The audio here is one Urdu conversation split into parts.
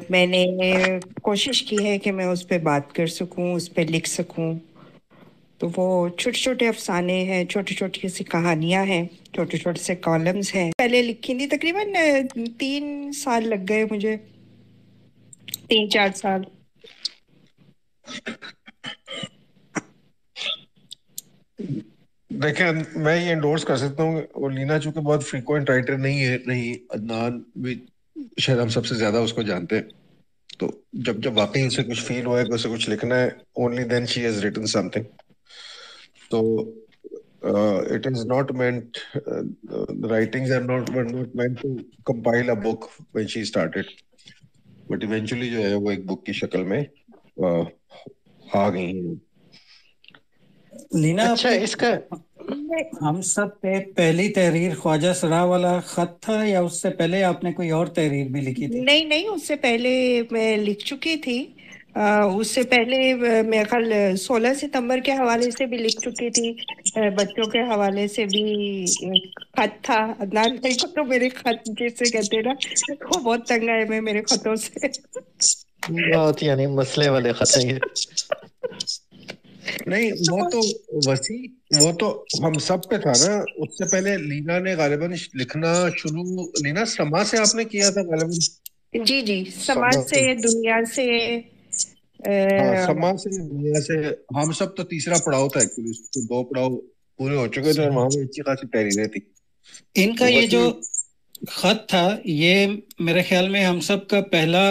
میں نے کوشش کی ہے کہ میں اس پہ بات کر سکوں، اس پہ لکھ سکوں. تو وہ چھوٹے چھوٹے افسانے ہیں، چھوٹی چھوٹی سی کہانیاں ہیں، چھوٹے چھوٹے سے کالمز ہیں. پہلے لکھی تھی، تقریباً 3 سال لگ گئے مجھے، 3-4 سال. دیکھیں میں یہ انڈورس کر سکتا ہوں اور لینا چونکہ بہت فریکوینٹ رائٹر نہیں ہے، نہیں عدنان بھی شاید ہم سب سے زیادہ اس کو جانتے ہیں، تو جب واقعی اسے کچھ فیل ہوا ہے کہ اسے کچھ لکھنا ہے، only then she has written something. تو it is not meant, the writings were not meant to compile a book when she started, but eventually جو ہے وہ ایک بک کی شکل میں آ گئی ہیں. لینا اچھا، اس کا ہم سب پہ پہلی تحریر خواجہ سرا والا خط تھا یا اس سے پہلے آپ نے کوئی اور تحریر بھی لکھی تھی؟ نہیں، اس سے پہلے میں لکھ چکی تھی. اس سے پہلے میرے خیال 16 ستمبر کے حوالے سے بھی لکھ چکی تھی، بچوں کے حوالے سے بھی ایک خط تھا. عدنان بھائی کو تو میرے خط جیسے کہتے ہیں نا، وہ بہت تنگ آئے میں میرے خطوں سے. بہت یعنی مسئلے والے خط ہیں یہ. نہیں وہ تو وسیع، وہ تو ہم سب پہ تھا نا. اس سے پہلے لینا نے غالباً لکھنا شروع، لینا سما سے آپ نے کیا تھا غالباً. جی، سماج سے، دنیا سے. ہاں سما سے، دنیا سے. ہم سب تو تیسرا پڑاؤ تھا ایکچولی، 2 پڑاؤ پورے ہو چکے تھے اور وہاں میں اچھی خاصی تحریریں تھی. ان کا یہ جو خط تھا یہ میرے خیال میں ہم سب کا پہلا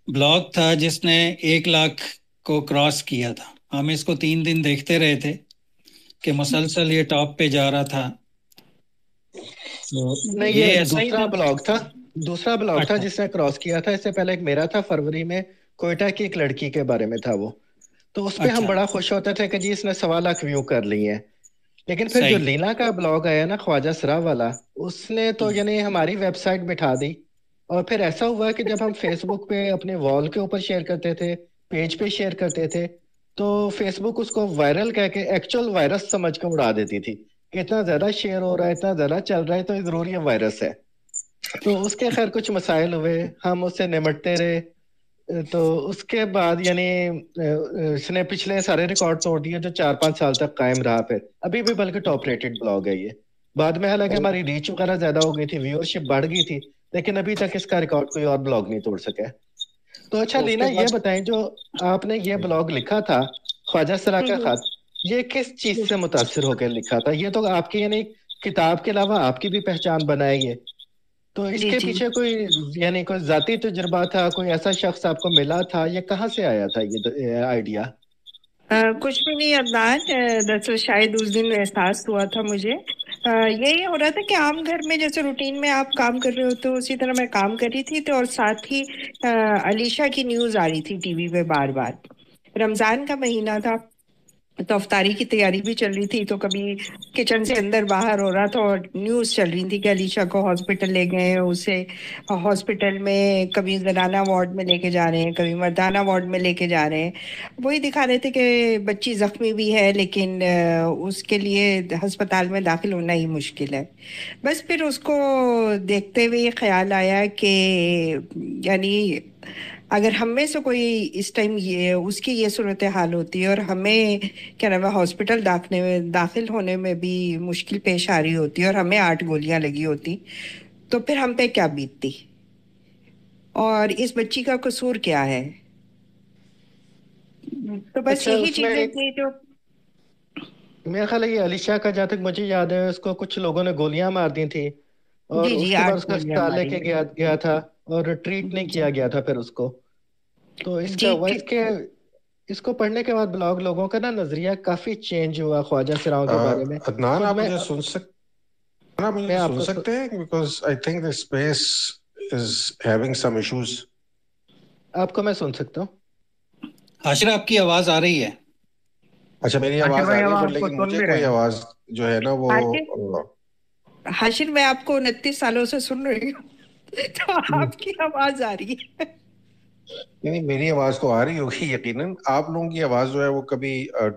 بلاگ تھا جس نے 1 لاکھ کو کراس کیا تھا. ہم اس کو 3 دن دیکھتے رہے تھے کہ مسلسل یہ ٹاپ پہ جا رہا تھا. نہیں، یہ دوسرا بلاگ تھا جس نے کراس کیا تھا. اس سے پہلے ایک میرا تھا فروری میں، کوئٹہ کی ایک لڑکی کے بارے میں تھا وہ. تو اس پہ ہم بڑا خوش ہوتے تھے کہ جی اس نے 1.25 ویو کر لی ہیں. لیکن پھر جو لینا کا بلاگ آیا نا خواجہ سرا والا، اس نے تو یعنی ہماری ویب سائٹ بٹھا دی. اور پھر ایسا ہوا کہ جب ہم فیس بک پہ اپنے وال کے اوپر شیئر کرتے تھے، پیج پہ شیئر کرتے تھے، تو فیس بک اس کو وائرل کہہ کے ایکچوئل وائرس سمجھ کے اڑا دیتی تھی کہ اتنا زیادہ شیئر ہو رہا ہے، اتنا زیادہ چل رہا ہے تو ضروری وائرس ہے. تو اس کے خیر کچھ مسائل ہوئے، ہم اس سے نمٹتے رہے. تو اس کے بعد یعنی اس نے پچھلے سارے ریکارڈ توڑ دیے جو 4-5 سال تک قائم رہا. پھر ابھی بھی بلکہ ٹاپ ریٹڈ بلاگ ہے یہ. بعد میں حالانکہ ہماری ریچ وغیرہ زیادہ ہو گئی تھی، ویورشپ بڑھ گئی تھی، لیکن ابھی تک اس کا ریکارڈ کوئی اور بلاگ نہیں توڑ سکے. تو اچھا لینا یہ بتائیں، جو آپ نے یہ بلاگ لکھا تھا خواجہ سرا کا خط، یہ کس چیز سے متاثر ہو کے لکھا تھا؟ یہ تو آپ کی یعنی کتاب کے علاوہ آپ کی بھی پہچان بنائے یہ. تو اس کے پیچھے کوئی یعنی کوئی ذاتی تجربہ تھا، کوئی ایسا شخص آپ کو ملا تھا، یہ کہاں سے آیا تھا یہ آئیڈیا؟ کچھ بھی نہیں عدنان، دراصل شاید اس دن احساس ہوا تھا مجھے. یہی ہو رہا تھا کہ عام گھر میں جیسے روٹین میں آپ کام کر رہے ہوتے ہو اسی طرح میں کام کر رہی تھی. تو اور ساتھ ہی علیشہ کی نیوز آ رہی تھی ٹی وی پہ بار بار. رمضان کا مہینہ تھا تو افطاری کی تیاری بھی چل رہی تھی، تو کبھی کچن سے اندر باہر ہو رہا تھا اور نیوز چل رہی تھی کہ علیشہ کو ہاسپٹل لے گئے. اسے ہاسپٹل میں کبھی زنانہ وارڈ میں لے کے جا رہے ہیں، کبھی مردانہ وارڈ میں لے کے جا رہے ہیں. وہی دکھا رہے تھے کہ بچی زخمی بھی ہے لیکن اس کے لیے ہسپتال میں داخل ہونا ہی مشکل ہے. بس پھر اس کو دیکھتے ہوئے یہ خیال آیا کہ یعنی اگر ہم میں سے کوئی اس ٹائم اس کی یہ صورتحال ہوتی ہے اور ہمیں کیا نام ہے ہاسپٹل داخل ہونے میں بھی مشکل پیش آ رہی ہوتی ہے اور ہمیں 8 گولیاں لگی ہوتی، تو پھر ہم پہ کیا بیتتی اور اس بچی کا قصور کیا ہے. تو بس اچھا، یہی اس میں چیزیں تھیں جو میرا خیال ہے یہ علیشہ کا، جہاں تک مجھے یاد ہے، اس کو کچھ لوگوں نے گولیاں مار دی تھی اور اس کے بعد 8 اس کو گولیاں اسپتال لے ماری. کے گیا تھا اور ٹریٹ نہیں کیا گیا تھا پھر اس کو. تو اس کا اس کو پڑھنے کے بعد بلاگ لوگوں کا نا نظریہ کافی چینج ہوا خواجہ سراؤں کے بارے میں. عدنان خود آپ مجھے سن سکتے ہیں because I think the space is having some issues. آپ کو میں سن سکتا ہوں. حاشر آپ کی آواز آ رہی ہے. اچھا میری آواز آ رہی ہے، لیکن مجھے کوئی آواز جو ہے نا وہ حاشر میں آپ کو 29 سالوں سے سن رہی ہوں تو آپ کی آواز آ رہی ہے. نہیں میری آواز تو آ رہی ہوگی یقیناً. آپ لوگوں کی آواز جو ہے وہ کبھی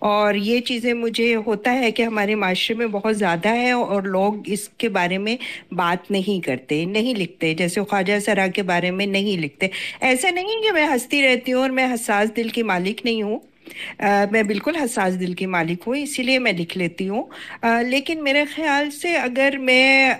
اور یہ چیزیں مجھے ہوتا ہے کہ ہمارے معاشرے میں بہت زیادہ ہے اور لوگ اس کے بارے میں بات نہیں کرتے، نہیں لکھتے، جیسے خواجہ سرا کے بارے میں نہیں لکھتے۔ ایسا نہیں کہ میں ہنستی رہتی ہوں اور میں حساس دل کی مالک نہیں ہوں، میں بالکل حساس دل کی مالک ہوں، اسی لیے میں لکھ لیتی ہوں۔ لیکن میرے خیال سے اگر میں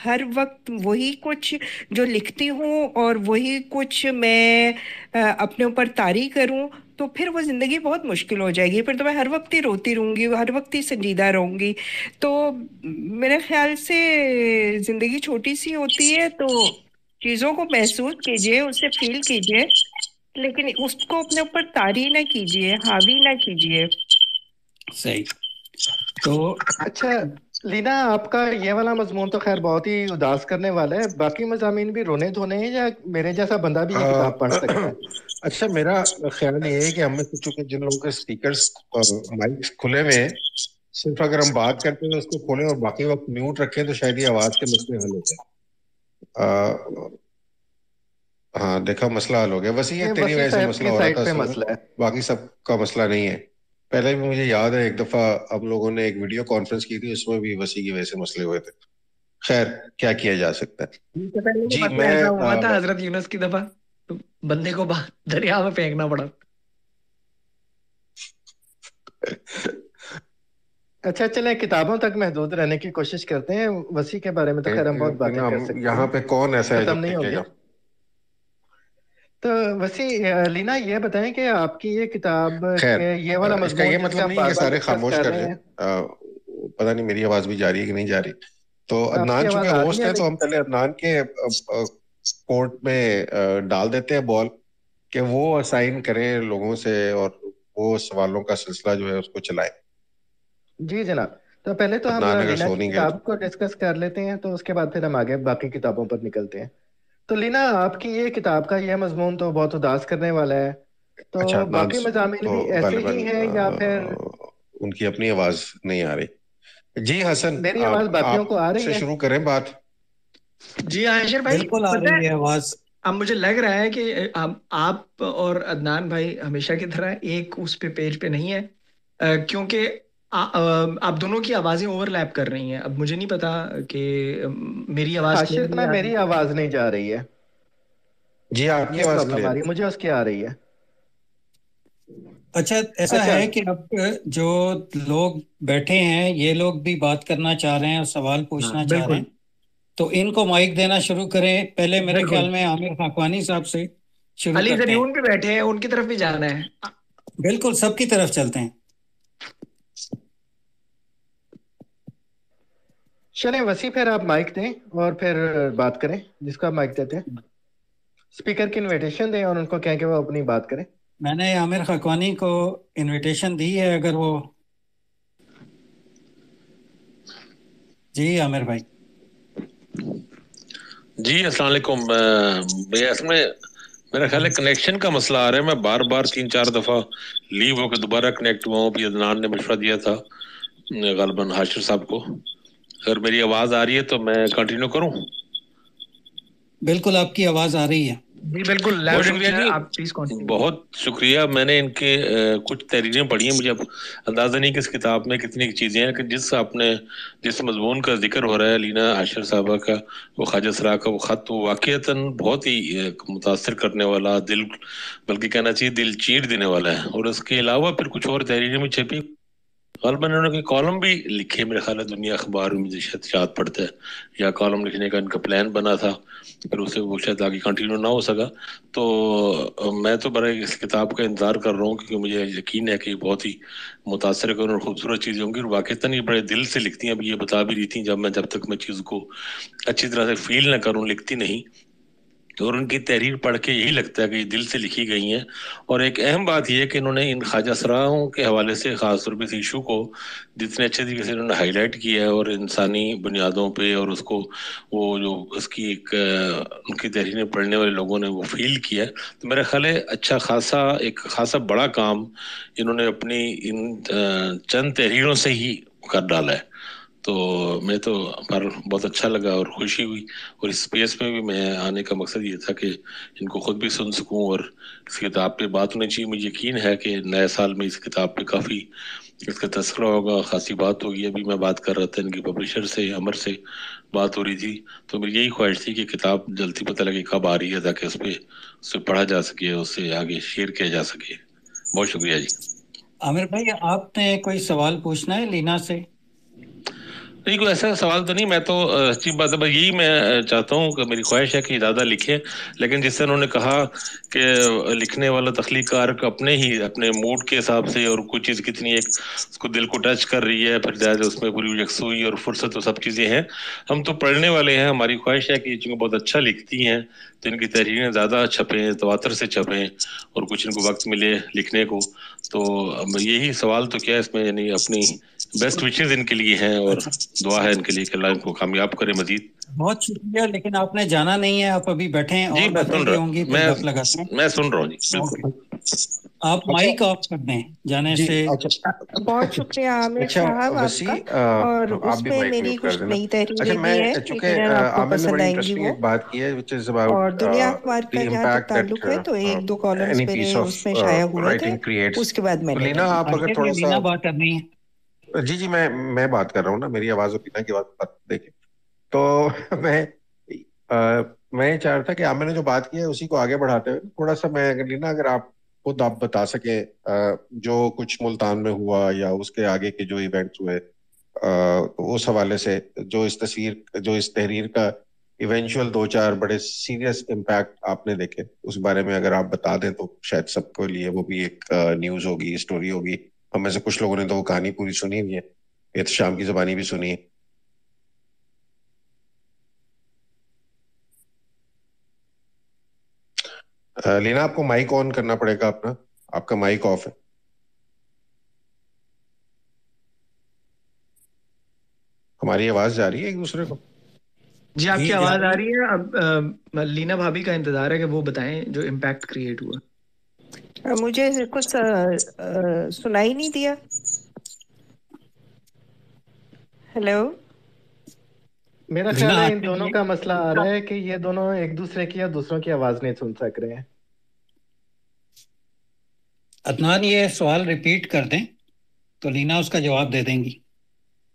ہر وقت وہی کچھ جو لکھتی ہوں اور وہی کچھ میں اپنے اوپر طاری کروں تو پھر وہ زندگی بہت مشکل ہو جائے گی، پھر تو میں ہر وقت ہی روتی رہوں گی، ہر وقت ہی سنجیدہ رہوں گی۔ تو میرے خیال سے زندگی چھوٹی سی ہوتی ہے، تو چیزوں کو محسوس کیجئے، اسے فیل کیجئے، لیکن اس کو اپنے اوپر طاری نہ کیجئے، حاوی نہ کیجئے۔ صحیح۔ تو اچھا لینا، آپ کا یہ والا مضمون تو خیر بہت ہی اداس کرنے والا ہے، باقی مضامین بھی رونے دھونے ہیں یا میرے جیسا بندہ بھی یہ کتاب پڑھ سکتا ہے؟ اچھا، میرا خیال یہ ہے کہ ہم میں سے چونکہ جن لوگوں کے سپیکرز اور مائکس کھلے ہوئے ہیں، صرف اگر ہم بات کرتے ہیں اس کو کھولیں اور باقی وقت میوٹ رکھیں تو شاید یہ آواز کے مسئلے حل ہوتے ہیں۔ ہاں دیکھا، مسئلہ حل ہو گیا۔ وسیع یہ تیری وسیع وجہ سے صاحب مسئلہ کی ہو رہا سائٹ تھا پہ اصل میں، مسئلہ ہے۔ باقی سب کا مسئلہ نہیں ہے۔ پہلے بھی مجھے یاد ہے ایک دفعہ ہم لوگوں نے ایک ویڈیو کانفرنس کی تھی، اس میں بھی وسیع کی وجہ سے مسئلے ہوئے تھے۔ خیر، کیا کیا جا سکتا ہے۔ اس سے پہلے جی مسئلہ میں ایسا ہوا تھا حضرت یونس کی دفعہ، تو بندے کو دریا میں پھینکنا پڑا۔ اچھا چلیں کتابوں تک محدود رہنے کی کوشش کرتے ہیں، وسیع کے بارے میں تو خیر ہم بہت باتیں کر سکتے یہاں ہیں، پہ کون ایسا ہے جو ختم نہیں ہوں ٹکے گے۔ گا؟ تو وسیع، لینا یہ بتائیں کہ آپ کی یہ کتاب خیر، کے یہ والا اس کا مضمون یہ جس پہ مطلب ہم نہیں بار کہ بار سارے ڈسکس خاموش کر کر رہے جائیں۔ ہیں، پتہ نہیں میری آواز بھی جا رہی ہے کہ نہیں جا رہی۔ تو آپ کی عدنان آواز چونکہ آ رہی ہوسٹ ہے ہے تو ہم پہلے عدنان کے کورٹ میں ڈال دیتے ہیں بال کہ وہ اسائن کریں لوگوں سے اور وہ سوالوں کا سلسلہ جو ہے اس کو چلائیں۔ جی جناب۔ تو پہلے تو ہم عدنان اگر لینا سو کی نہیں گئے تو۔ کتاب کو ڈسکس کر لیتے ہیں، تو اس کے بعد پھر ہم آگے باقی کتابوں پر نکلتے ہیں۔ تو لینا، آپ کی یہ کتاب کا یہ مضمون تو بہت اداس کرنے والا ہے، تو اچھا، عدنان باقی مضامین تو بھی ایسے غالباً ہی ہیں یا پھر ان کی اپنی آواز نہیں آ رہی۔ جی حسن، میری آواز باقیوں آپ کو آ رہی سے ہے؟ شروع کریں بات۔ جی عائشر بھائی، بالکل آ پتہ رہی ہے ہے آواز۔ اب مجھے لگ رہا ہے کہ آپ اور عدنان بھائی ہمیشہ کی طرح ایک اس پہ پیج پہ نہیں ہے، کیونکہ آپ دونوں کی آوازیں اوور لیپ کر رہی ہیں۔ اب مجھے نہیں پتا کہ میری آواز حاشر کلیئرلی میں آ رہی میری آواز نہیں جا رہی ہے، جی آپ کی یہ آواز پرابلم کلیئر آ رہی ہے، مجھے اس کی آ رہی ہے۔ اچھا، ایسا اچھا ہے کہ اب جو لوگ بیٹھے ہیں یہ لوگ بھی بات کرنا چاہ رہے ہیں اور سوال ہے۔ ہاں پوچھنا چاہ رہے بالکل ہیں، تو ان کو مائک دینا شروع کریں۔ پہلے میرے بالکل، خیال میں عامر خاقوانی صاحب سے شروع علی کرتے ہیں۔ زریون بھی بیٹھے ہیں، ان کی طرف بھی جانا ہے۔ بالکل، سب کی طرف چلتے ہیں۔ چلیں وسیع، پھر آپ مائک دیں اور پھر بات کریں، جس کو آپ مائک دیتے ہیں اسپیکر کی انویٹیشن دیں اور ان کو کہیں کہ وہ اپنی بات کریں۔ میں نے عامر خاقوانی کو انویٹیشن دی ہے، اگر وہ... جی عامر بھائی۔ جی السلام علیکم۔ اصل میں میرا خیال ہے کنیکشن کا مسئلہ آ رہا ہے، میں بار بار 3-4 دفعہ لیو ہو کے دوبارہ کنیکٹ ہوا ہوں۔ بھی عدنان نے مشورہ دیا تھا غالباً حاشر صاحب کو۔ اگر میری آواز آ رہی ہے تو میں کنٹینیو کروں؟ بالکل آپ کی آواز آ رہی ہے۔ جی بالکل، بہت لاؤڈ اینڈ شکریہ کلیئر، جی، آپ پلیز کنٹینیو۔ بہت شکریہ۔ میں نے ان کے کچھ تحریریں پڑھی ہیں، مجھے اب اندازہ نہیں کہ اس کتاب میں کتنی چیزیں ہیں، کہ جس مضمون کا ذکر ہو رہا ہے لینا عاشر صاحبہ کا، وہ خواجہ سرا کا وہ خط، وہ واقعتاً بہت ہی متاثر کرنے والا، بلکہ کہنا چاہیے دل چیر دینے والا ہے۔ اور اس کے علاوہ پھر کچھ اور تحریریں میں چھپی، غالباً انہوں نے کالم بھی لکھے، میرے خیال ہے دنیا اخبار میں مجھے شاید پڑھتا ہے، یا کالم لکھنے کا ان کا پلان بنا تھا، پھر اسے وہ شاید آگے کنٹینیو نہ ہو سکا۔ تو میں تو برائے اس کتاب کا انتظار کر رہا ہوں، کیونکہ مجھے یقین ہے کہ یہ بہت ہی متاثر کن اور خوبصورت چیزیں ہوں گی، اور واقعتاً یہ بڑے دل سے لکھتی ہیں۔ اب یہ بتا بھی رہی تھیں، جب تک میں چیز کو اچھی طرح سے فیل نہ کروں لکھتی نہیں، اور ان کی تحریر پڑھ کے یہی لگتا ہے کہ یہ دل سے لکھی گئی ہیں۔ اور ایک اہم بات یہ ہے کہ انہوں نے ان خواجہ سراؤں کے حوالے سے خاص طور پہ اس ایشو کو جتنے اچھے طریقے سے انہوں نے ہائی لائٹ کیا ہے، اور انسانی بنیادوں پہ، اور اس کو وہ جو اس کی ایک ان کی تحریریں پڑھنے والے لوگوں نے وہ فیل کیا ہے، تو میرا خیال ہے ایک خاصا بڑا کام انہوں نے اپنی ان چند تحریروں سے ہی کر ڈالا ہے۔ تو میں تو پر بہت اچھا لگا اور خوشی ہوئی، اور اس اسپیس میں بھی میں آنے کا مقصد یہ تھا کہ ان کو خود بھی سن سکوں اور اس کتاب پہ بات ہونی چاہیے. مجھے یقین ہے کہ نئے سال میں اس کتاب پہ کافی اس کا تذکرہ ہوگا، خاصی بات ہوگی. ابھی میں بات کر رہا تھا ان کی پبلشر سے، امر سے بات ہو رہی تھی، تو میری یہی خواہش تھی کہ کتاب جلدی پتہ لگے کب آ رہی ہے تاکہ اس پہ پڑھا جا سکے، اس سے آگے شیئر کیا جا سکے. بہت شکریہ جی. عامر بھائی، آپ نے کوئی سوال پوچھنا ہے لینا سے؟ نہیں، کوئی ایسا سوال تو نہیں. میں تو اچھی بات ہے، بس یہی میں چاہتا ہوں کہ میری خواہش ہے کہ زیادہ لکھیں، لیکن جس سے انہوں نے کہا کہ لکھنے والا تخلیق کار اپنے موڈ کے حساب سے، اور کوئی چیز کتنی ایک اس کو دل کو ٹچ کر رہی ہے، پھر زیادہ اس میں پوری یکسوئی اور فرصت اور سب چیزیں ہیں. ہم تو پڑھنے والے ہیں، ہماری خواہش ہے کہ چونکہ بہت اچھا لکھتی ہیں تو ان کی تحریریں زیادہ چھپیں، تواتر سے چھپیں، اور کچھ ان کو وقت ملے لکھنے کو. تو یہی سوال تو کیا ہے اس میں، یعنی اپنی بیسٹ وشز ان کے لیے ہیں، اور اچھا، دعا ہے ان کے لیے کہ اللہ ان کو کامیاب کرے مزید. بہت شکریہ، لیکن آپ نے جانا نہیں ہے، آپ ابھی بیٹھیں، جی اور میں باتیں سن بھی ہوں گی، رہا پھر گپ لگاتے ہیں. میں سن رہا ہوں جی، بالکل. اوکے، آپ اچھا مائک آف کر دیں جانے جی. سے. اچھا بہت شکریہ عامر اچھا صاحب آپ وسیع، کا. اور آپ اس بھی میں مائک میری میوٹ کر کچھ دینا. نئی اچھا، تحریریں بھی میں ہیں، چونکہ یقیناً آپ کو عامر نے پسند بڑی آئیں گی انٹرسٹنگ وہ. ایک بات کی ہے which is about اور دنیا اخبار the کا جہاں تک impact that تعلق ہے تو ایک دو کالمز any piece میرے of اس میں شائع ہوئے تھے، writing creates. اس کے بعد میں تو نے لینا نہیں آپ لکھا. اگر آخر تھوڑا میں سا، لینا بات کرنی ہے. جی میں بات کر رہا ہوں نا، میری آواز اور لینا کی بات دیکھیں. تو میں میں چاہ رہا تھا کہ عامر نے جو بات کی ہے اسی کو آگے بڑھاتے ہوئے تھوڑا سا میں لینا، اگر آپ خود آپ بتا سکیں جو کچھ ملتان میں ہوا یا اس کے آگے کے جو ایونٹس ہوئے، اس حوالے سے جو اس تحریر کا ایونچوئل 2-4 بڑے سیریس امپیکٹ آپ نے دیکھے، اس بارے میں اگر آپ بتا دیں تو شاید سب کے لیے وہ بھی ایک نیوز ہوگی، اسٹوری ہوگی. ہم میں سے کچھ لوگوں نے تو وہ کہانی پوری سنی ہوئی ہے، احتشام کی زبانی بھی سنی ہے. لینا آپ کو مائک آن کرنا پڑے گا اپنا، آپ کا مائک آف ہے. ہماری آواز جا رہی ہے ایک دوسرے کو؟ جی آپ جی کی جا آواز آ رہی رہی ہے. اب لینا بھابھی کا انتظار ہے کہ وہ بتائیں جو امپیکٹ کریٹ ہوا. مجھے کچھ سنائی نہیں دیا. ہیلو. میرا لینا خیال ہے ان آنے دونوں دیے. کا مسئلہ آ رہا ہے کہ یہ دونوں ایک دوسرے کی یا دوسروں کی آواز نہیں سن سک رہے ہیں. عدنان یہ سوال ریپیٹ کر دیں تو لینا اس کا جواب دے دیں گی.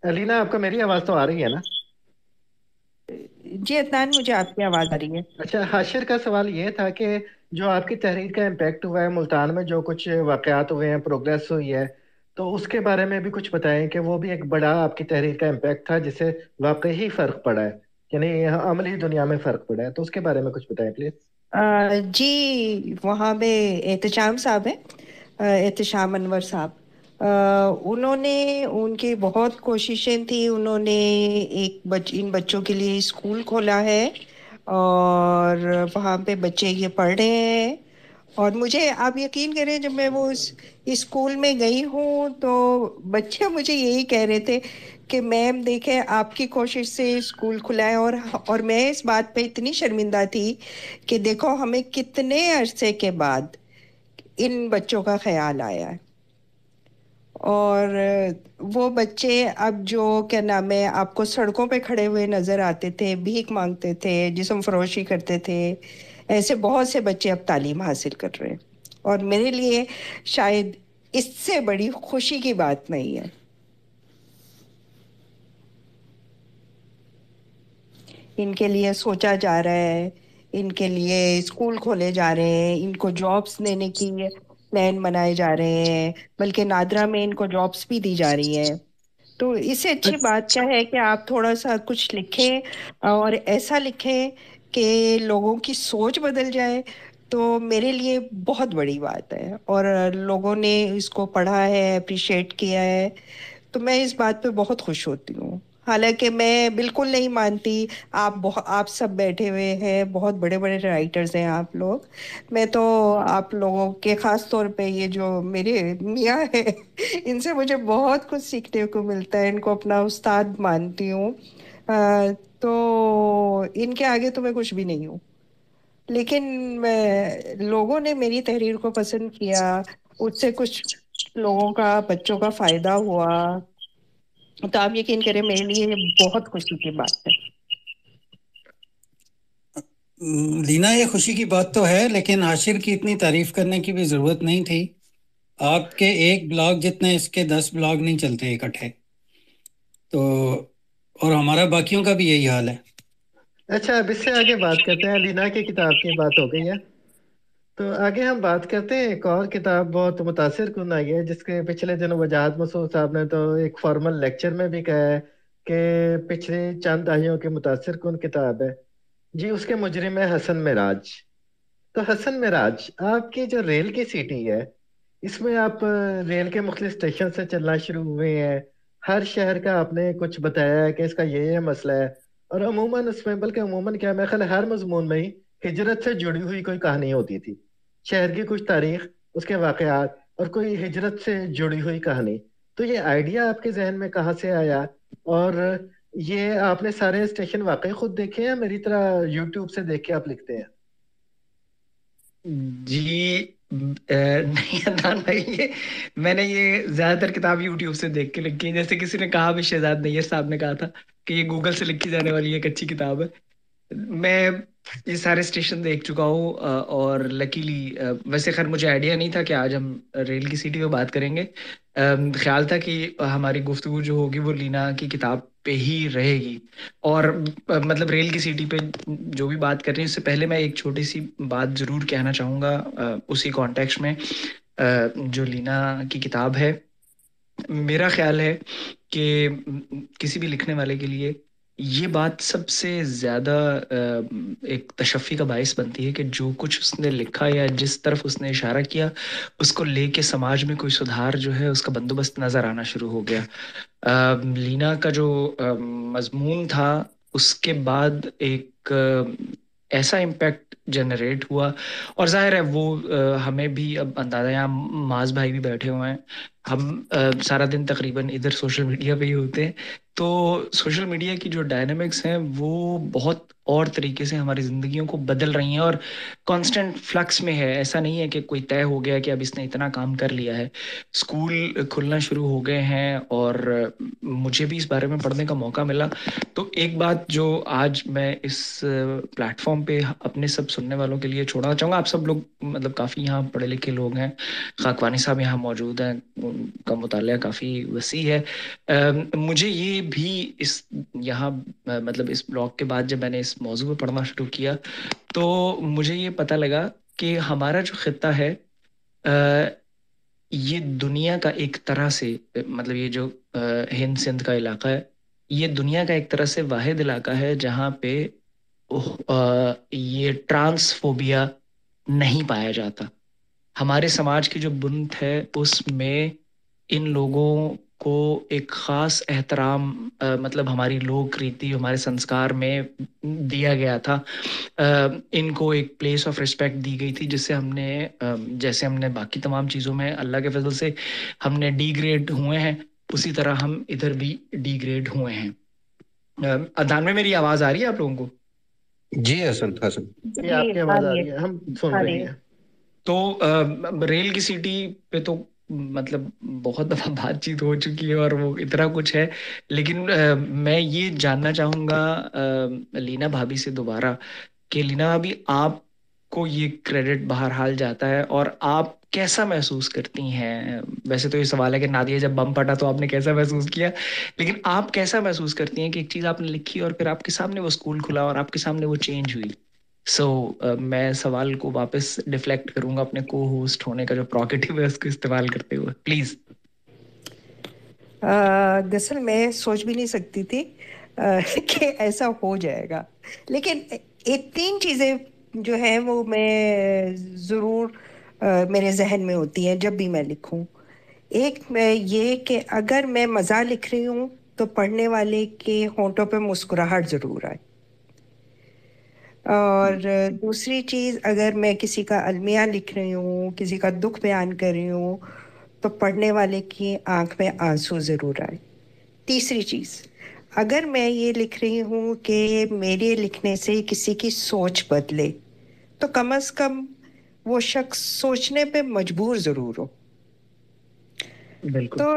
لینا آپ کو میری آواز تو آ رہی ہے نا؟ جی عدنان، مجھے آپ کی آواز آ رہی ہے. اچھا، حاشر کا سوال یہ تھا کہ جو آپ کی تحریر کا امپیکٹ ہوا ہے ملتان میں، جو کچھ واقعات ہوئے ہیں، پروگریس ہوئی ہے، تو اس کے بارے میں بھی کچھ بتائیں کہ وہ بھی ایک بڑا آپ کی تحریر کا امپیکٹ تھا جس سے واقعی فرق پڑا ہے، یعنی عملی دنیا میں فرق پڑا ہے، تو اس کے بارے میں کچھ بتائیں پلیز. جی وہاں پہ احتشام صاحب ہیں، احتشام انور صاحب. انہوں نے، ان کی بہت کوششیں تھیں، انہوں نے ان بچوں کے لیے اسکول کھولا ہے، اور وہاں پہ بچے یہ پڑھ رہے ہیں. اور مجھے آپ یقین کریں، جب میں وہ اس اسکول میں گئی ہوں تو بچے مجھے یہی کہہ رہے تھے کہ میم دیکھیں آپ کی کوشش سے اسکول کھلا ہے. اور میں اس بات پہ اتنی شرمندہ تھی کہ دیکھو ہمیں کتنے عرصے کے بعد ان بچوں کا خیال آیا ہے. اور وہ بچے اب جو کیا نام ہے آپ کو سڑکوں پہ کھڑے ہوئے نظر آتے تھے، بھیک مانگتے تھے، جسم فروشی کرتے تھے، ایسے بہت سے بچے اب تعلیم حاصل کر رہے ہیں. اور میرے لیے شاید اس سے بڑی خوشی کی بات نہیں ہے. ان کے لیے سوچا جا رہا ہے، ان کے لیے اسکول کھولے جا رہے ہیں، ان کو جابس دینے کی پلان بنائے جا رہے ہیں، بلکہ نادرا میں ان کو جابس بھی دی جا رہی ہیں. تو اس سے اچھی بات کیا ہے کہ آپ تھوڑا سا کچھ لکھیں، اور ایسا لکھیں کہ لوگوں کی سوچ بدل جائے. تو میرے لیے بہت بڑی بات ہے، اور لوگوں نے اس کو پڑھا ہے، اپریشیٹ کیا ہے، تو میں اس بات پہ بہت خوش ہوتی ہوں. حالانکہ میں بالکل نہیں مانتی، آپ سب بیٹھے ہوئے ہیں، بہت بڑے بڑے رائٹرز ہیں آپ لوگ. میں تو آپ لوگوں کے خاص طور پہ یہ جو میرے میاں ہیں ان سے مجھے بہت کچھ سیکھنے کو ملتا ہے، ان کو اپنا استاد مانتی ہوں. تو ان کے آگے تو میں کچھ بھی نہیں ہوں. لیکن لوگوں نے میری تحریر کو پسند کیا، اس سے کچھ لوگوں کا، بچوں کا فائدہ ہوا. تو آپ یقین کریں میرے لیے یہ بہت خوشی کی بات ہے۔ لینا یہ خوشی کی بات تو ہے، لیکن عاشر کی اتنی تعریف کرنے کی بھی ضرورت نہیں تھی۔ آپ کے ایک بلاگ جتنے اس کے 10 بلاگ نہیں چلتے اکٹھے، تو اور ہمارا باقیوں کا بھی یہی حال ہے۔ اچھا، اب اس سے آگے بات کرتے ہیں، لینا کی کتاب کی بات ہو گئی ہے تو آگے ہم بات کرتے ہیں ایک اور کتاب بہت متاثر کن آئی ہے، جس کے پچھلے دنوں وجاہت مسعود صاحب نے تو ایک فارمل لیکچر میں بھی کہا ہے کہ پچھلے چند دہائیوں کی متاثر کن کتاب ہے جی۔ اس کے مجرم ہے حسن معراج۔ تو حسن معراج، آپ کی جو ریل کی سیٹی ہے، اس میں آپ ریل کے مختلف اسٹیشن سے چلنا شروع ہوئے ہیں، ہر شہر کا آپ نے کچھ بتایا ہے کہ اس کا یہ مسئلہ ہے، اور عموماً اس میں، بلکہ عموماً کیا، میرے خیال ہے ہر مضمون میں ہی ہجرت سے جڑی ہوئی کوئی کہانی ہوتی تھی، شہر کی کچھ تاریخ، اس کے واقعات، اور کوئی ہجرت سے جڑی ہوئی کہانی۔ تو یہ آئیڈیا آپ کے ذہن میں کہاں سے آیا، اور یہ آپ نے سارے اسٹیشن واقعی خود دیکھے ہیں، میری طرح یوٹیوب سے دیکھ کے آپ لکھتے ہیں؟ جی نہیں عدنان بھائی، میں نے یہ زیادہ تر کتاب یوٹیوب سے دیکھ کے لکھی ہے۔ جیسے کسی نے کہا بھی، شہزاد نییر صاحب نے کہا تھا کہ یہ گوگل سے لکھی جانے والی ایک اچھی کتاب ہے۔ میں یہ سارے اسٹیشن دیکھ چکا ہوں، اور لکیلی ویسے خیر مجھے آئیڈیا نہیں تھا کہ آج ہم ریل کی سٹی پہ بات کریں گے۔ خیال تھا کہ ہماری گفتگو جو ہوگی وہ لینا کی کتاب پہ ہی رہے گی، اور مطلب ریل کی سٹی پہ جو بھی بات کر رہے ہیں، اس سے پہلے میں ایک چھوٹی سی بات ضرور کہنا چاہوں گا اسی کانٹیکسٹ میں۔ جو لینا کی کتاب ہے، میرا خیال ہے کہ کسی بھی لکھنے والے کے لیے یہ بات سب سے زیادہ ایک تشفی کا باعث بنتی ہے کہ جو کچھ اس نے لکھا یا جس طرف اس نے اشارہ کیا، اس کو لے کے سماج میں کوئی سدھار جو ہے اس کا بندوبست نظر آنا شروع ہو گیا۔ لینا کا جو مضمون تھا، اس کے بعد ایک ایسا امپیکٹ جنریٹ ہوا، اور ظاہر ہے وہ ہمیں بھی اب اندازہ، یہاں معاذ بھائی بھی بیٹھے ہوئے ہیں، ہم سارا دن تقریباً ادھر سوشل میڈیا پہ ہی ہوتے ہیں، تو سوشل میڈیا کی جو ڈائنامکس ہیں وہ بہت اور طریقے سے ہماری زندگیوں کو بدل رہی ہیں، اور کانسٹنٹ فلکس میں ہے۔ ایسا نہیں ہے کہ کوئی طے ہو گیا کہ اب اس نے اتنا کام کر لیا ہے۔ اسکول کھلنا شروع ہو گئے ہیں، اور مجھے بھی اس بارے میں پڑھنے کا موقع ملا۔ تو ایک بات جو آج میں اس پلیٹ فارم پہ اپنے سب سننے والوں کے لیے چھوڑنا چاہوں گا، آپ سب لوگ مطلب کافی یہاں پڑھے لکھے لوگ ہیں، خاکوانی صاحب یہاں موجود ہیں، ان کا مطالعہ کافی وسیع ہے۔ مجھے یہ بھی اس یہاں مطلب اس بلاگ کے بعد جب میں نے اس موضوع پہ پڑھنا شروع کیا، تو مجھے یہ پتہ لگا کہ ہمارا جو خطہ ہے، یہ دنیا کا ایک طرح سے، مطلب یہ جو ہند سندھ کا علاقہ ہے، یہ دنیا کا ایک طرح سے واحد علاقہ ہے جہاں پہ یہ ٹرانسفوبیا نہیں پایا جاتا۔ ہمارے سماج کی جو بنت ہے اس میں ان لوگوں کو ایک خاص احترام، مطلب ہماری لوک ریتی، ہمارے سنسکار میں دیا گیا تھا۔ ان کو ایک پلیس آف ریسپیکٹ دی گئی تھی، جس سے ہم نے جیسے ہم نے باقی تمام چیزوں میں اللہ کے فضل سے ہم نے ڈی گریڈ ہوئے ہیں، اسی طرح ہم ادھر بھی ڈی گریڈ ہوئے ہیں۔ ادان میں میری آواز آ رہی ہے آپ لوگوں کو؟ جی حسن یہ آپ کی آواز آ رہی ہے، ہم سن رہے ہیں۔ تو ریل کی سٹی پہ تو مطلب بہت دفعہ بات چیت ہو چکی ہے اور وہ اتنا کچھ ہے، لیکن میں یہ جاننا چاہوں گا لینا بھابھی سے دوبارہ کہ لینا بھابھی، آپ کو یہ کریڈٹ بہرحال جاتا ہے، اور آپ کیسا محسوس کرتی ہیں؟ ویسے تو یہ سوال ہے کہ نادیہ جب بم پھٹا تو آپ نے کیسا محسوس کیا، لیکن آپ کیسا محسوس کرتی ہیں کہ ایک چیز آپ نے لکھی اور پھر آپ کے سامنے وہ اسکول کھلا اور آپ کے سامنے وہ چینج ہوئی؟ میں سوال کو واپس ڈیفلیکٹ کروں گا اپنے کو ہوسٹ ہونے کا جو پروگیٹو ہے اس کو استعمال کرتے ہوئے، پلیز۔ دراصل میں سوچ بھی نہیں سکتی تھی کہ ایسا ہو جائے گا، لیکن ایک 3 چیزیں جو ہیں وہ میں ضرور میرے ذہن میں ہوتی ہیں جب بھی میں لکھوں۔ ایک یہ کہ اگر میں مزاح لکھ رہی ہوں تو پڑھنے والے کے ہونٹوں پہ مسکراہٹ ضرور آئے، اور دوسری چیز، اگر میں کسی کا المیہ لکھ رہی ہوں، کسی کا دکھ بیان کر رہی ہوں، تو پڑھنے والے کی آنکھ میں آنسو ضرور آئے۔ تیسری چیز، اگر میں یہ لکھ رہی ہوں کہ میرے لکھنے سے کسی کی سوچ بدلے، تو کم از کم وہ شخص سوچنے پہ مجبور ضرور ہو۔ بالکل۔ تو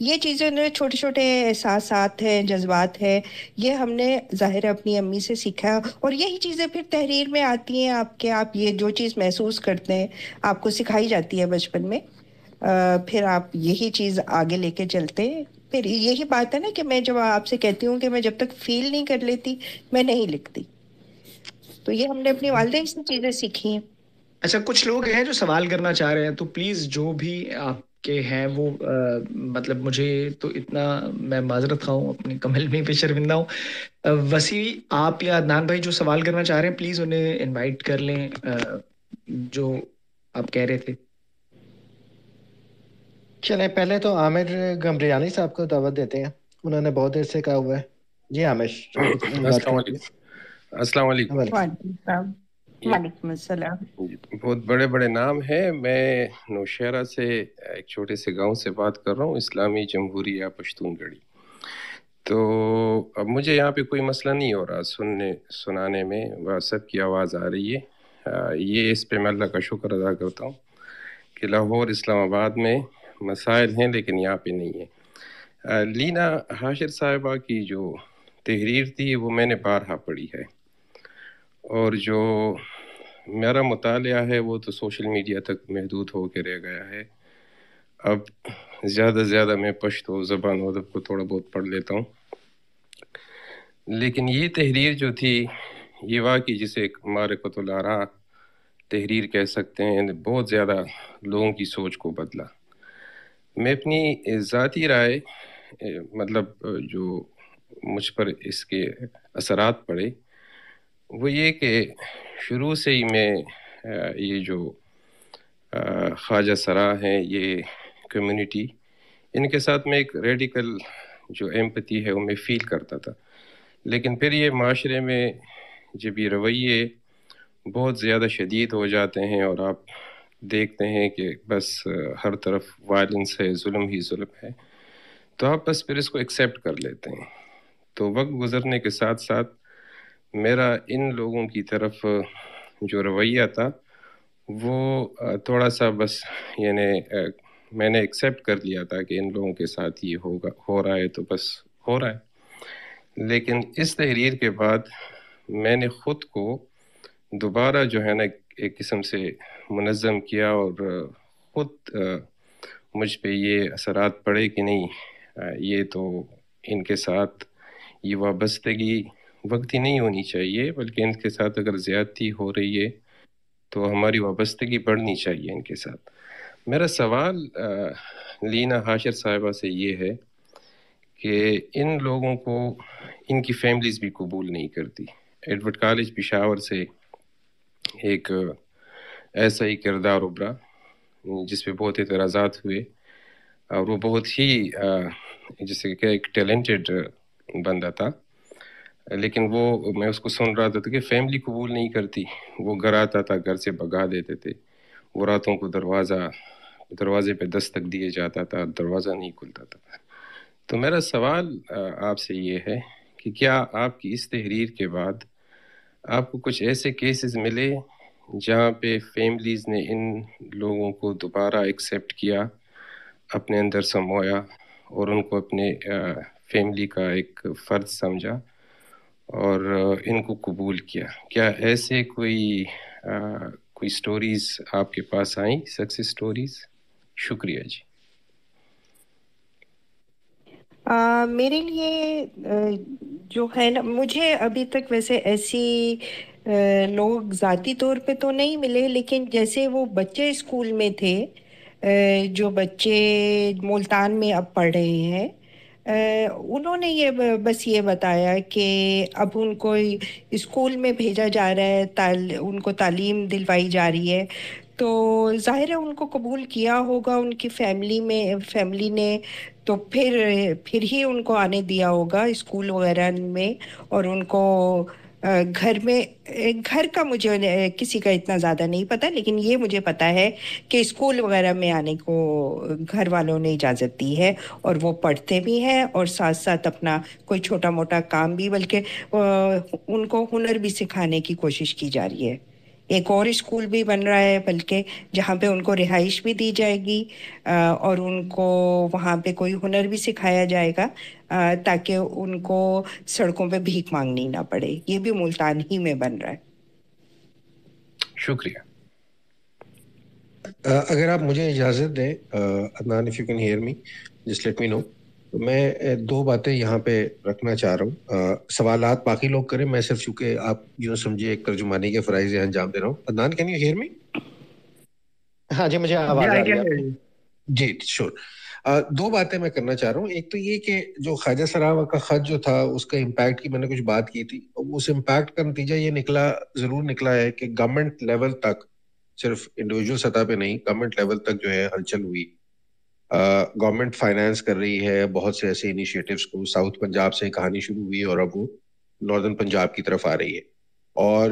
یہ چیزیں نے چھوٹے چھوٹے احساسات ہیں، جذبات ہیں، یہ ہم نے ظاہر اپنی امی سے سیکھا، اور یہی چیزیں پھر تحریر میں آتی ہیں آپ کے، آپ یہ جو چیز محسوس کرتے ہیں آپ کو سکھائی جاتی ہے بچپن میں، پھر آپ یہی چیز آگے لے کے چلتے ہیں۔ پھر یہی بات ہے نا کہ میں جب آپ سے کہتی ہوں کہ میں جب تک فیل نہیں کر لیتی میں نہیں لکھتی، تو یہ ہم نے اپنی والدہ سے چیزیں سیکھی ہیں۔ اچھا، کچھ لوگ ہیں جو سوال کرنا چاہ رہے ہیں، تو پلیز جو بھی آپ کے ہیں وہ مطلب مجھے تو اتنا، میں معذرت خواہ ہوں، اپنے کمل میں پہ شرمندہ ہوں۔ وسیع، آپ یا عدنان بھائی جو سوال کرنا چاہ رہے ہیں پلیز انہیں انوائٹ کر لیں، جو آپ کہہ رہے تھے۔ چلیں پہلے تو عامر گمبریانی صاحب کو دعوت دیتے ہیں، انہوں نے بہت دیر سے کہا ہوا ہے۔ جی عامر، بات السلام کیجیے۔ علیکم۔ السلام علیکم۔ وعلیکم السلام۔ وعلیکم السلام۔ بہت بڑے بڑے نام ہیں۔ میں نوشہرہ سے ایک چھوٹے سے گاؤں سے بات کر رہا ہوں، اسلامی جمہوریہ پشتون گڑھی۔ تو اب مجھے یہاں پہ کوئی مسئلہ نہیں ہو رہا سنانے میں، سب کی آواز آ رہی ہے۔ یہ اس پہ میں اللہ کا شکر ادا کرتا ہوں کہ لاہور اسلام آباد میں مسائل ہیں لیکن یہاں پہ نہیں ہے۔ لینا حاشر صاحبہ کی جو تحریر تھی وہ میں نے بارہا پڑھی ہے، اور جو میرا مطالعہ ہے وہ تو سوشل میڈیا تک محدود ہو کے رہ گیا ہے۔ اب زیادہ سے زیادہ میں پشتو زبان و ادب کو تھوڑا بہت پڑھ لیتا ہوں، لیکن یہ تحریر جو تھی یہ واقعی جسے معرکۃ الآراء تحریر کہہ سکتے ہیں، بہت زیادہ لوگوں کی سوچ کو بدلا۔ میں اپنی ذاتی رائے، مطلب جو مجھ پر اس کے اثرات پڑے وہ یہ کہ شروع سے ہی میں یہ جو خواجہ سرا ہیں، یہ کمیونٹی، ان کے ساتھ میں ایک ریڈیکل جو ایمپتھی ہے وہ میں فیل کرتا تھا، لیکن پھر یہ معاشرے میں جب یہ رویے بہت زیادہ شدید ہو جاتے ہیں اور آپ دیکھتے ہیں کہ بس ہر طرف وائلنس ہے، ظلم ہی ظلم ہے، تو آپ بس پھر اس کو ایکسیپٹ کر لیتے ہیں۔ تو وقت گزرنے کے ساتھ ساتھ میرا ان لوگوں کی طرف جو رویہ تھا وہ تھوڑا سا بس، یعنی میں نے ایکسیپٹ کر لیا تھا کہ ان لوگوں کے ساتھ یہ ہو رہا ہے تو بس ہو رہا ہے۔ لیکن اس تحریر کے بعد میں نے خود کو دوبارہ جو ہے نا ایک قسم سے منظم کیا، اور خود مجھ پہ یہ اثرات پڑے کہ نہیں، یہ تو ان کے ساتھ یہ وابستگی وقتی نہیں ہونی چاہیے، بلکہ ان کے ساتھ اگر زیادتی ہو رہی ہے تو ہماری وابستگی بڑھنی چاہیے ان کے ساتھ۔ میرا سوال لینا حاشر صاحبہ سے یہ ہے کہ ان لوگوں کو ان کی فیملیز بھی قبول نہیں کرتی۔ ایڈورڈ کالج پشاور سے ایک ایسا ہی کردار ابھرا جس پہ بہت اعتراضات ہوئے، اور وہ بہت ہی جسے کہ ایک ٹیلنٹڈ بندہ تھا، لیکن وہ میں اس کو سن رہا تھا کہ فیملی قبول نہیں کرتی، وہ گھر آتا تھا گھر سے بھگا دیتے تھے، وہ راتوں کو دروازے پہ دستک دیے جاتا تھا، دروازہ نہیں کھلتا تھا۔ تو میرا سوال آپ سے یہ ہے کہ کیا آپ کی اس تحریر کے بعد آپ کو کچھ ایسے کیسز ملے جہاں پہ فیملیز نے ان لوگوں کو دوبارہ ایکسیپٹ کیا، اپنے اندر سمویا، اور ان کو اپنے فیملی کا ایک فرد سمجھا اور ان کو قبول کیا؟ کیا ایسے کوئی سٹوریز آپ کے پاس آئیں، سکسیس سٹوریز؟ شکریہ جی۔ میرے لیے جو ہے نا، مجھے ابھی تک ویسے ایسی لوگ ذاتی طور پہ تو نہیں ملے، لیکن جیسے وہ بچے اسکول میں تھے، جو بچے ملتان میں اب پڑھ رہے ہیں، انہوں نے یہ بس یہ بتایا کہ اب ان کو اسکول میں بھیجا جا رہا ہے، ان کو تعلیم دلوائی جا رہی ہے، تو ظاہر ہے ان کو قبول کیا ہوگا ان کی فیملی نے، تو پھر ہی ان کو آنے دیا ہوگا اسکول وغیرہ میں، اور ان کو گھر کا مجھے کسی کا اتنا زیادہ نہیں پتہ، لیکن یہ مجھے پتہ ہے کہ اسکول وغیرہ میں آنے کو گھر والوں نے اجازت دی ہے، اور وہ پڑھتے بھی ہیں اور ساتھ ساتھ اپنا کوئی چھوٹا موٹا کام بھی، بلکہ ان کو ہنر بھی سکھانے کی کوشش کی جا رہی ہے۔ ایک اور اسکول بھی بن رہا ہے بلکہ جہاں پہ ان کو رہائش بھی دی جائے گی اور ان کو وہاں پہ کوئی ہنر بھی سکھایا جائے گا تاکہ ان کو سڑکوں پہ بھیک مانگنی نہ پڑے. یہ بھی ملتان ہی میں بن رہا ہے. شکریہ. اگر آپ مجھے اجازت دیں Adnan, if you can hear me, just let me know. میں دو باتیں یہاں پہ رکھنا چاہ رہا ہوں. سوالات باقی لوگ کریں, میں صرف چونکہ آپ یوں سمجھے ایک ترجمانی کے فرائض انجام دے رہا ہوں. Adnan, can you hear me? ہاں جی, مجھے آواز آ رہی ہے آپ کی. جی شور. دو باتیں میں کرنا چاہ رہا ہوں. ایک تو یہ کہ جو خواجہ سراوا کا خط جو تھا اس کا امپیکٹ کی میں نے کچھ بات کی تھی. اس امپیکٹ کا نتیجہ یہ ضرور نکلا ہے کہ گورنمنٹ لیول تک, صرف انڈیویجول سطح پہ نہیں, گورنمنٹ لیول تک جو ہے ہلچل ہوئی. گورنمنٹ فائنانس کر رہی ہے بہت سے ایسے انیشیٹوز کو. ساؤتھ پنجاب سے کہانی شروع ہوئی اور اب وہ ناردرن پنجاب کی طرف آ رہی ہے. اور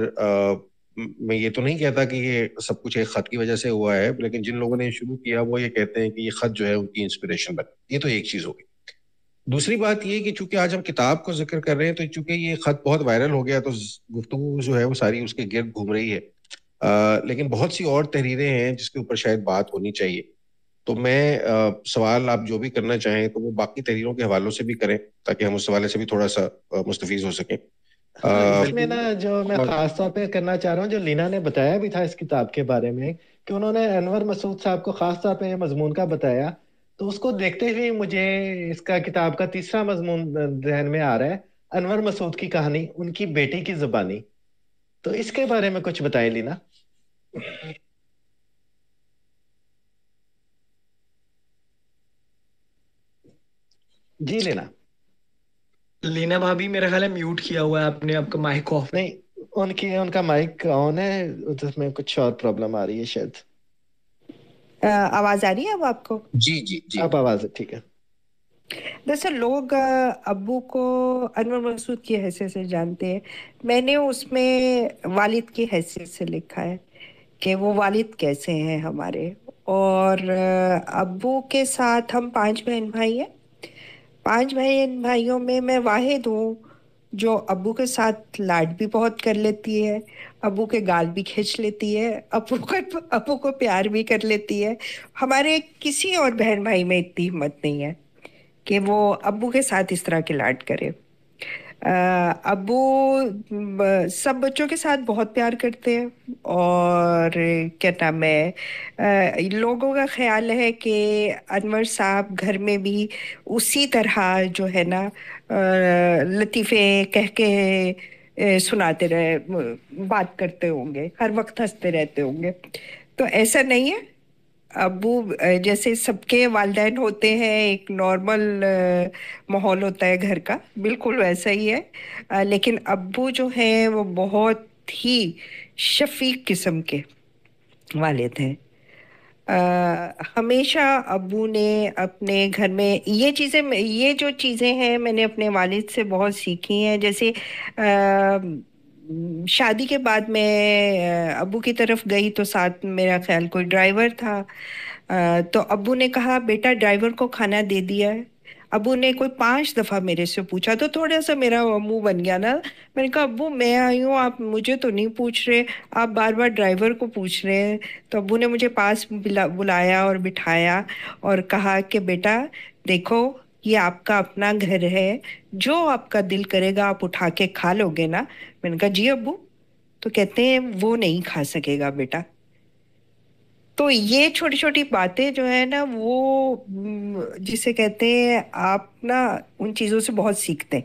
میں یہ تو نہیں کہتا کہ یہ سب کچھ ایک خط کی وجہ سے ہوا ہے, لیکن جن لوگوں نے شروع کیا وہ یہ کہتے ہیں کہ یہ خط جو ہے ان کی انسپریشن بن. یہ تو ایک چیز ہوگی. دوسری بات یہ کہ چونکہ آج ہم کتاب کو ذکر کر رہے ہیں تو چونکہ یہ خط بہت وائرل ہو گیا تو گفتگو جو ہے وہ ساری اس کے گرد گھوم رہی ہے. لیکن بہت سی اور تحریریں ہیں جس کے اوپر شاید بات ہونی چاہیے. تو میں سوال آپ جو بھی کرنا چاہیں تو وہ باقی تحریروں کے حوالوں سے بھی کریں تاکہ ہم اس حوالے سے بھی تھوڑا سا مستفیض ہو سکیں. اس میں نا جو میں خاص طور پہ کرنا چاہ رہا ہوں, جو لینا نے بتایا بھی تھا اس کتاب کے بارے میں کہ انہوں نے انور مسعود صاحب کو خاص طور پہ مضمون کا بتایا, تو اس کو دیکھتے ہوئے مجھے اس کا کتاب کا تیسرا مضمون ذہن میں آ رہا ہے, انور مسعود کی کہانی, ان کی بیٹی کی زبانی. تو اس کے بارے میں کچھ بتائیں لینا. جی لینا. لینا بھابھی میرا خیال ہے میوٹ کیا ہوا ہے آپ نے, آپ کا مائک آف. نہیں, ان کا مائک آن ہے, اس میں کچھ اور پرابلم آ رہی ہے شاید. آواز آ رہی ہے اب آپ کو؟ جی جی جی, اب آواز ٹھیک ہے. دراصل لوگ ابو کو انور مسعود کی حیثیت سے جانتے ہیں. میں نے اس میں والد کی حیثیت سے لکھا ہے کہ وہ والد کیسے ہیں ہمارے. اور ابو کے ساتھ ہم 5 بہن بھائی ہیں. 5 بہن بھائیوں میں واحد ہوں جو ابو کے ساتھ لاڈ بھی بہت کر لیتی ہے, ابو کے گال بھی کھینچ لیتی ہے, ابو کو پیار بھی کر لیتی ہے. ہمارے کسی اور بہن بھائی میں اتنی ہمت نہیں ہے کہ وہ ابو کے ساتھ اس طرح کے لاڈ کرے. ابو سب بچوں کے ساتھ بہت پیار کرتے ہیں اور کیا نام ہے, لوگوں کا خیال ہے کہ انور صاحب گھر میں بھی اسی طرح جو ہے نا لطیفے کہہ کے سناتے رہے, بات کرتے ہوں گے, ہر وقت ہنستے رہتے ہوں گے. تو ایسا نہیں ہے. ابو جیسے سب کے والدین ہوتے ہیں, ایک نارمل ماحول ہوتا ہے گھر کا, بالکل ویسا ہی ہے. لیکن ابو جو ہیں وہ بہت ہی شفیق قسم کے والد ہیں. ہمیشہ ابو نے اپنے گھر میں یہ جو چیزیں ہیں میں نے اپنے والد سے بہت سیکھی ہیں. جیسے شادی کے بعد میں ابو کی طرف گئی تو ساتھ میرا خیال کوئی ڈرائیور تھا, تو ابو نے کہا بیٹا ڈرائیور کو کھانا دے دیا ہے. ابو نے کوئی 5 دفعہ میرے سے پوچھا تو تھوڑا سا میرا منہ بن گیا نا. میں نے کہا ابو میں آئی ہوں, آپ مجھے تو نہیں پوچھ رہے, آپ بار بار ڈرائیور کو پوچھ رہے ہیں. تو ابو نے مجھے پاس بلایا اور بٹھایا اور کہا کہ بیٹا دیکھو یہ آپ کا اپنا گھر ہے, جو آپ کا دل کرے گا آپ اٹھا کے کھا لو گے نا. میں نے کہا جی ابو. تو کہتے ہیں وہ نہیں کھا سکے گا بیٹا. تو یہ چھوٹی چھوٹی باتیں جو ہے نا وہ جسے کہتے ہیں آپ نا ان چیزوں سے بہت سیکھتے ہیں.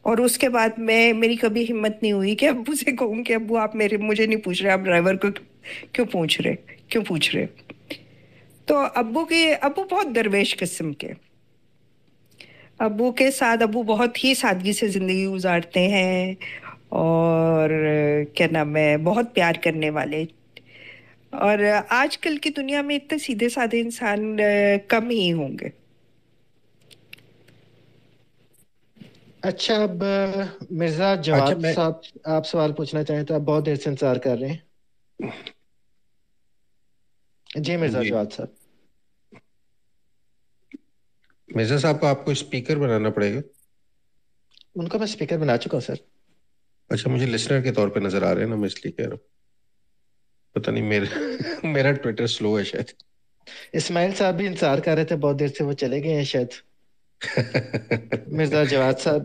اور اس کے بعد میری کبھی ہمت نہیں ہوئی کہ ابو سے کہوں کہ ابو آپ مجھے نہیں پوچھ رہے, آپ ڈرائیور کو کیوں پوچھ رہے. تو ابو بہت درویش قسم کے. ابو کے ساتھ ابو بہت ہی سادگی سے زندگی گزارتے ہیں اور کیا نام ہے بہت پیار کرنے والے. اور آج کل کی دنیا میں اتنے سیدھے سادھے انسان کم ہی ہوں گے. اچھا, اب مرزا اچھا جواد میں صاحب آپ سوال پوچھنا چاہیں تو آپ بہت دیر سے انتظار کر رہے ہیں. جی مرزا جی, جواد صاحب. مرزا صاحب کو آپ کو اسپیکر بنانا پڑے گا. ان کو میں اسپیکر بنا چکا ہوں سر. اچھا, مجھے لسنر کے طور پہ نظر آ رہے ہیں نا, میں اس لیے کہہ رہا ہوں. پتہ نہیں میرا ٹویٹر سلو ہے شاید. اسماعیل صاحب بھی انتظار کر رہے تھے بہت دیر سے, وہ چلے گئے ہیں شاید. مرزا جواد صاحب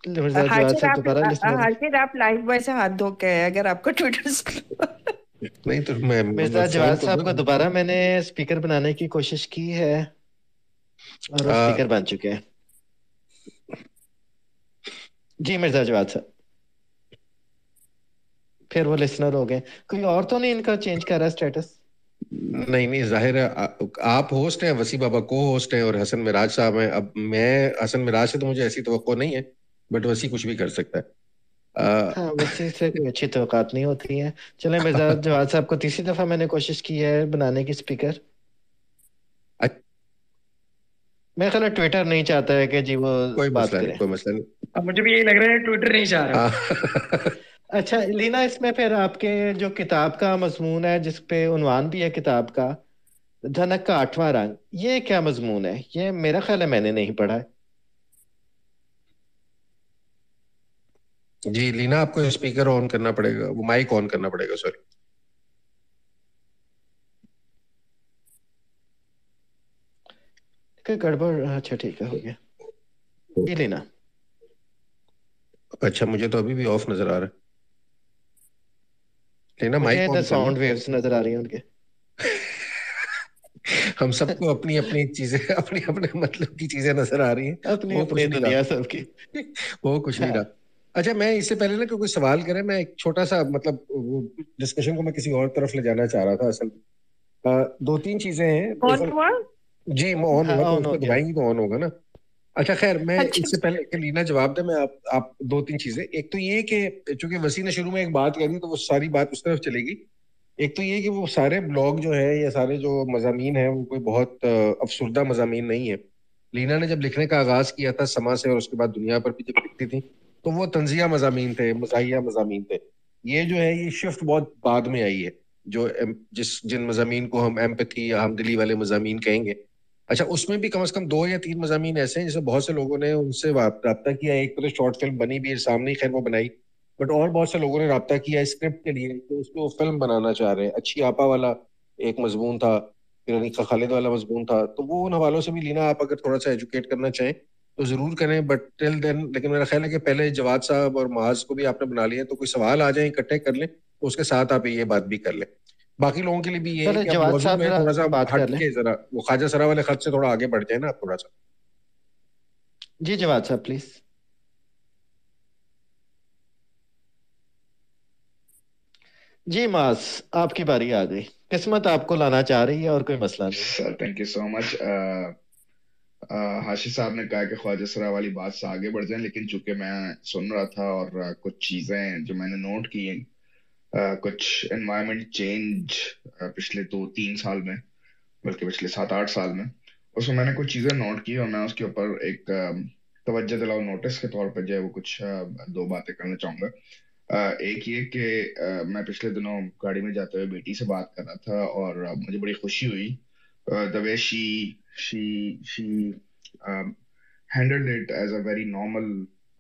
دوبارہ لسن. حاجر آپ لائف بوائے سے ہاتھ دھو کے آئے اگر آپ کا ٹویٹر نہیں تو میں مرزا فون جواد تو صاحب کو دوبارہ میں نے اسپیکر بنانے کی کوشش کی ہے اور وہ اسپیکر بن چکے ہیں. جی مرزا جواد صاحب, پھر وہ لسنر ہو گئے. کوئی اور تو نہیں ان کا چینج کر رہا اسٹیٹس؟ نہیں ظاہر ہے آپ ہوسٹ ہیں, وسیع بابا کو ہوسٹ ہیں اور حسن مراج صاحب ہیں. اب میں حسن مراج سے تو مجھے ایسی توقع نہیں ہے, بٹ وسیع کچھ بھی کر سکتا ہے. ہاں وسیع سے کوئی اچھی توقعات نہیں ہوتی ہیں. چلیں مرزا جواد صاحب کو تیسری دفعہ میں نے کوشش کی ہے بنانے کی اسپیکر. میرا خیال ہے ٹویٹر نہیں چاہتا ہے کہ جی وہ کوئی بات مسئلہ کریں. نہیں, کوئی مسئلہ نہیں. اب مجھے بھی یہی لگ رہا ہے ٹویٹر نہیں چاہ رہا. اچھا لینا, اس میں پھر آپ کے جو کتاب کا مضمون ہے جس پہ عنوان بھی ہے کتاب کا, دھنک کا 8واں رنگ, یہ کیا مضمون ہے؟ یہ میرا خیال ہے میں نے نہیں پڑھا ہے. جی لینا, آپ کو اسپیکر آن کرنا پڑے گا, وہ مائک آن کرنا پڑے گا. سوری گڑبڑ. اچھا ٹھیک ہے, ہو گیا. جی لینا. اچھا مجھے تو ابھی بھی آف نظر آ رہا ہے. لینا مجھے مائک ادھر آن کر ساؤنڈ لیں. ویوز نظر آ رہی ہیں ان کے. ہم سب کو اپنی اپنی چیزیں, اپنے اپنے مطلب کی چیزیں نظر آ رہی ہیں. اپنی وہ کچھ اپنی نہیں دنیا رہا, سب کی. وہ کچھ نہیں رہا. اچھا میں اس سے پہلے نا کوئی سوال کرے, میں ایک چھوٹا سا مطلب ڈسکشن کو میں کسی اور طرف لے جانا چاہ رہا تھا. اصل 2-3 چیزیں ہیں. کون ہوا؟ جی میں آن ہوگا تو اس میں دبائیں گی تو آن ہوگا نا. اچھا خیر, میں اس سے پہلے کہ لینا جواب دے, میں آپ 2-3 چیزیں. ایک تو یہ کہ چونکہ وسیع نے شروع میں ایک بات کہی تو وہ ساری بات اس طرف چلے گی. ایک تو یہ کہ وہ سارے بلاگ جو ہے یا سارے جو مضامین ہیں وہ کوئی بہت افسردہ مضامین نہیں ہے. لینا نے جب لکھنے کا آغاز کیا تھا سما سے, اور اس کے بعد دنیا پر بھی جب لکھتی تھی تو وہ طنزیہ مضامین تھے, مزاحیہ مضامین تھے. یہ جو ہے یہ شفٹ بہت بعد میں آئی ہے, جو جن مضامین کو ہم ایمپتھی یا ہمدلی والے مضامین کہیں گے. اچھا اس میں بھی کم از کم 2 یا 3 مضامین ایسے ہیں جسے بہت سے لوگوں نے ان سے رابطہ کیا. ایک تو شارٹ فلم بنی بھی سامنے, خیر وہ بنائی, بٹ اور بہت سے لوگوں نے رابطہ کیا اسکرپٹ کے لیے کہ اس کو فلم بنانا چاہ رہے ہیں. اچھی آپا والا ایک مضمون تھا, پھر انیقہ خالد والا مضمون تھا, تو وہ ان حوالوں سے بھی لینا آپ اگر تھوڑا سا ایجوکیٹ کرنا چاہیں تو ضرور کریں. بٹ ٹل دین لیکن میرا خیال ہے کہ پہلے جواد صاحب اور معاذ کو بھی آپ نے بنا لیا, تو کوئی سوال آ جائیں اکٹھے کر لیں, تو اس کے ساتھ آپ یہ بات بھی کر لیں. باقی لوگوں کے لیے بھی یہ ہے پہلے کہ اب جواد موضوع صاحب میں ذرا تھوڑا سا بات کر ہٹ لیں. کے ذرا وہ خواجہ سرا والے خط سے تھوڑا آگے بڑھ جائیں نا آپ تھوڑا سا. جی جواد صاحب پلیز. جی معاذ آپ کی باری آ گئی, قسمت آپ کو لانا چاہ رہی ہے اور کوئی مسئلہ نہیں. سر تھینک یو سو مچ. حاشی صاحب نے کہا کہ خواجہ سرا والی بات سے آگے بڑھ جائیں, لیکن چونکہ میں سن رہا تھا اور کچھ چیزیں جو میں نے نوٹ کی ہیں, کچھ انوائرمنٹ چینج پچھلے 2-3 سال میں, بلکہ پچھلے 7-8 سال میں, اس میں نے کچھ چیزیں نوٹ کی اور میں اس کے اوپر ایک توجہ دلاؤ نوٹس کے طور پر جو ہے وہ کچھ 2 باتیں کرنا چاہوں گا. ایک یہ کہ میں پچھلے دنوں گاڑی میں جاتے ہوئے بیٹی سے بات کر رہا تھا اور مجھے بڑی خوشی ہوئی the way she handled it as a very normal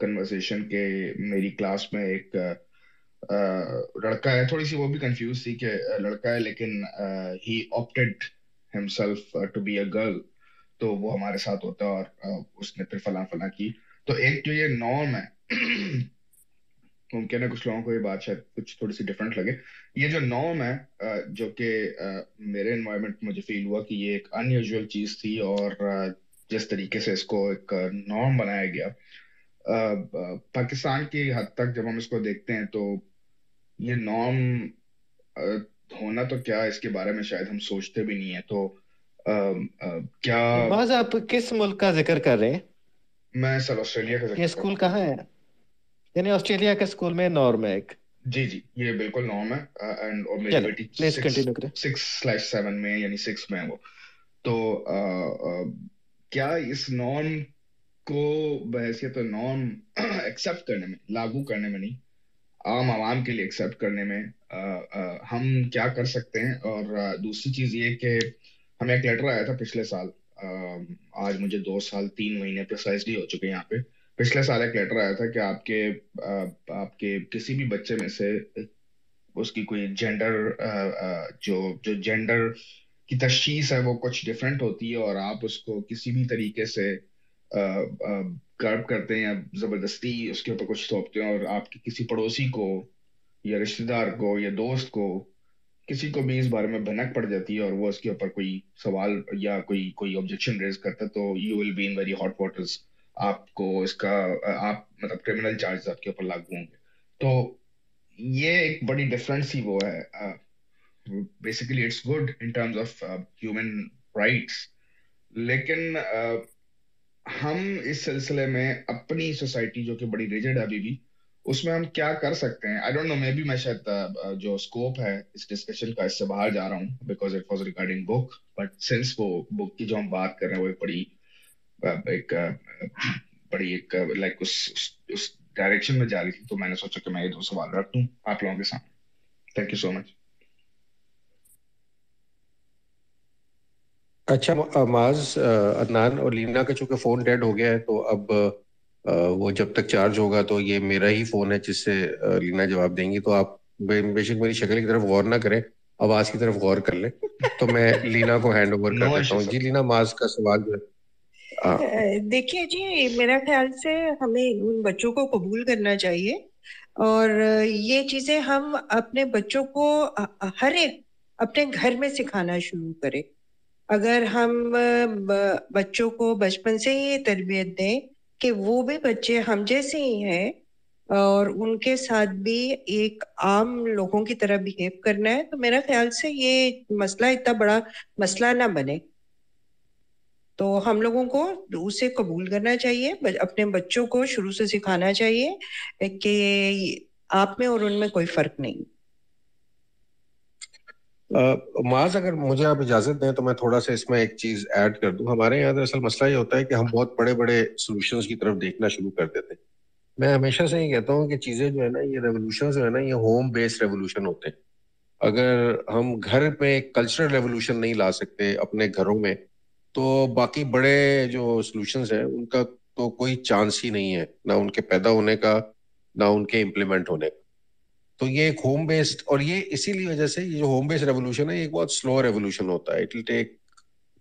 conversation کہ میری کلاس میں ایک لڑکا ہے, تھوڑی سی وہ بھی کنفیوز تھی کہ لڑکا ہے لیکن he opted himself to be a girl, تو وہ ہمارے ساتھ ہوتا ہے اور اس نے پھر فلاں فلاں کی. تو ایک جو یہ نارم ہے, ممکن ہے کچھ لوگوں کو یہ بات شاید کچھ تھوڑی سی ڈفرینٹ لگے, یہ جو نارم ہے جو کہ میرے انوائرمنٹ مجھے فیل ہوا کہ یہ ایک ان یوزول چیز تھی, اور جس طریقے سے اس کو ایک نارم بنایا گیا پاکستان کی حد تک جب ہم اس کو دیکھتے ہیں تو یہ نارم ہونا تو کیا اس کے بارے میں شاید ہم سوچتے بھی نہیں ہیں. تو کیا معاذ آپ کس ملک کا ذکر کر رہے ہیں؟ میں سر آسٹریلیا کا یہ ذکر اسکول کہاں ہے؟ یعنی آسٹریلیا کے اسکول میں نارم ہے ایک؟ جی جی یہ بالکل نارم ہے, اور میری چلو بیٹی پلیز کنٹینیو کریں. 6/7 میں یعنی 6 میں وہ. تو کیا اس نارم کو بحیثیت نارم ایکسیپٹ کرنے میں, لاگو کرنے میں نہیں, عام عوام کے لیے ایکسیپٹ کرنے میں ہم کیا کر سکتے ہیں؟ اور دوسری چیز یہ کہ ہمیں ایک لیٹر آیا تھا پچھلے سال, آج مجھے 2 سال 3 مہینے پریسائزلی ہو چکے ہیں یہاں پہ. پچھلے سال ایک لیٹر آیا تھا کہ آپ کے کسی بھی بچے میں سے اس کی کوئی جینڈر جو جو جینڈر کی تشخیص ہے وہ کچھ ڈفرینٹ ہوتی ہے، اور آپ اس کو کسی بھی طریقے سے کرب کرتے ہیں یا زبردستی اس کے اوپر کچھ تھوپتے ہیں، اور آپ کے کسی پڑوسی کو یا رشتہ دار کو یا دوست کو کسی کو بھی اس بارے میں بھنک پڑ جاتی ہے اور وہ اس کے اوپر کوئی سوال یا کوئی آبجیکشن ریز کرتا ہے، تو you will be in very hot waters. آپ کو اس کا آپ مطلب کرمنل چارجز آپ کے اوپر لاگو ہوں گے. تو یہ ایک بڑی ڈفرینس ہی وہ ہے. Basically it's good in terms of human rights, لیکن ہم اس سلسلے میں اپنی سوسائٹی جو کہ بڑی ریجڈ ہے ابھی بھی، اس میں ہم کیا کر سکتے ہیں؟ I don't know, may be میں شاید جو اسکوپ ہے اس ڈسکشن کا اس سے باہر جا رہا ہوں، because it was regarding book, but since وہ بک کی جو ہم بات کر رہے ہیں وہ ایک لائک اس ڈائریکشن میں جا رہی تھی، تو میں نے سوچا کہ میں یہ 2 سوال رکھ دوں آپ لوگوں کے سامنے. تھینک یو سو مچ. اچھا معاذ، عدنان اور لینا کا چونکہ فون ڈیڈ ہو گیا ہے تو اب وہ جب تک چارج ہوگا تو یہ میرا ہی فون ہے جس سے لینا جواب دیں گی، تو آپ بے شک میری شکل کی طرف غور نہ کریں، آواز کی طرف غور کر لیں. تو میں لینا کو ہینڈ اوور کر نو دیتا ایشو ہوں. سر. جی لینا، معاذ کا سوال جو ہے. دیکھیے جی، میرا خیال سے ہمیں ان بچوں کو قبول کرنا چاہیے، اور یہ چیزیں ہم اپنے بچوں کو ہر ایک اپنے گھر میں سکھانا شروع کریں. اگر ہم بچوں کو بچپن سے ہی یہ تربیت دیں کہ وہ بھی بچے ہم جیسے ہی ہیں اور ان کے ساتھ بھی ایک عام لوگوں کی طرح بہیو کرنا ہے، تو میرا خیال سے یہ مسئلہ اتنا بڑا مسئلہ نہ بنے. تو ہم لوگوں کو اسے قبول کرنا چاہیے، اپنے بچوں کو شروع سے سکھانا چاہیے کہ آپ میں اور ان میں کوئی فرق نہیں. معاذ اگر مجھے آپ اجازت دیں تو میں تھوڑا سا اس میں ایک چیز ایڈ کر دوں. ہمارے یہاں دراصل مسئلہ یہ ہوتا ہے کہ ہم بہت بڑے بڑے سولوشنز کی طرف دیکھنا شروع کر دیتے ہیں. میں ہمیشہ سے یہ کہتا ہوں کہ چیزیں جو ہے نا، یہ ریولوشنز جو ہے نا، یہ ہوم بیسڈ ریولوشن ہوتے ہیں. اگر ہم گھر پہ کلچرل ریولوشن نہیں لا سکتے اپنے گھروں میں، تو باقی بڑے جو سولوشنز ہیں ان کا تو کوئی چانس ہی نہیں ہے، نہ ان کے پیدا ہونے کا نہ ان کے امپلیمنٹ ہونے کا. تو یہ ایک ہوم بیسڈ، اور یہ اسی لیے وجہ سے یہ جو ہوم بیسڈ ریولوشن ہے یہ ایک بہت سلو ریولوشن ہوتا ہے. It will take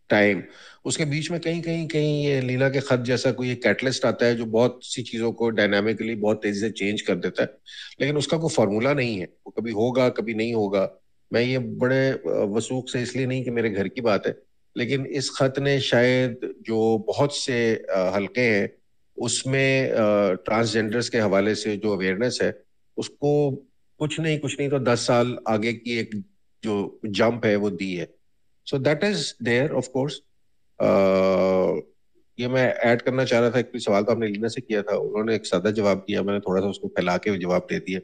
time. اس کے بیچ میں کہیں یہ لینا کے خط جیسا کوئی ایک کیٹلسٹ آتا ہے جو بہت سی چیزوں کو ڈائنامکلی بہت تیزی سے چینج کر دیتا ہے، لیکن اس کا کوئی فارمولا نہیں ہے. وہ کبھی ہوگا کبھی نہیں ہوگا. میں یہ بڑے وثوق سے اس لیے نہیں کہ میرے گھر کی بات ہے، لیکن اس خط نے شاید جو بہت سے حلقے ہیں اس میں ٹرانسجینڈرز کے حوالے سے جو اویئرنیس ہے اس کو کچھ نہیں تو 10 سال آگے کی ایک جو جمپ ہے وہ دی ہے. سو that is there of course. یہ میں ایڈ کرنا چاہ رہا تھا. ایک سوال تو آپ نے لینا سے کیا تھا، انہوں نے ایک سادہ جواب دیا، میں نے تھوڑا سا اس کو پھیلا کے جواب دے دیا.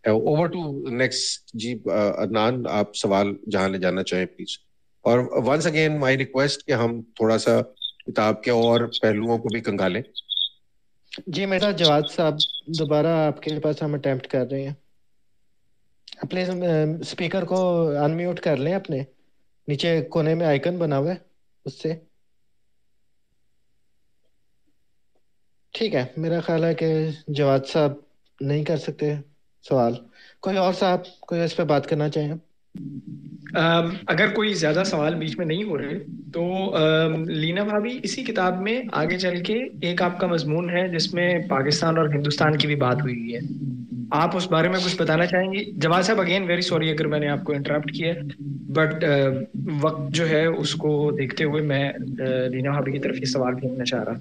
Over to next. جی عدنان، آپ سوال جہاں لے جانا چاہیں پلیز. اور ونس اگین مائی ریکویسٹ کہ ہم تھوڑا سا کتاب کے اور پہلوؤں کو بھی کنگالیں. جی میرا جواد صاحب دوبارہ آپ کے پاس ہم اٹیمپٹ کر رہے ہیں. پلیز اسپیکر کو انمیوٹ کر لیں، اپنے نیچے کونے میں آئیکن بنا ہوا ہے اس سے. ٹھیک ہے، میرا خیال ہے کہ جواد صاحب نہیں کر سکتے سوال. کوئی اور صاحب کوئی اس پہ بات کرنا چاہیں؟ اگر کوئی زیادہ سوال بیچ میں نہیں ہو رہے تو لینا بھابھی، اسی کتاب میں آگے چل کے ایک آپ کا مضمون ہے جس میں پاکستان اور ہندوستان کی بھی بات ہوئی ہے. آپ اس بارے میں کچھ بتانا چاہیں گے؟ جواد صاحب اگین ویری سوری اگر میں نے آپ کو انٹرپٹ کیا، بٹ وقت جو ہے اس کو دیکھتے ہوئے میں لینا بھابھی کی طرف یہ سوال بھیجنا چاہ رہا.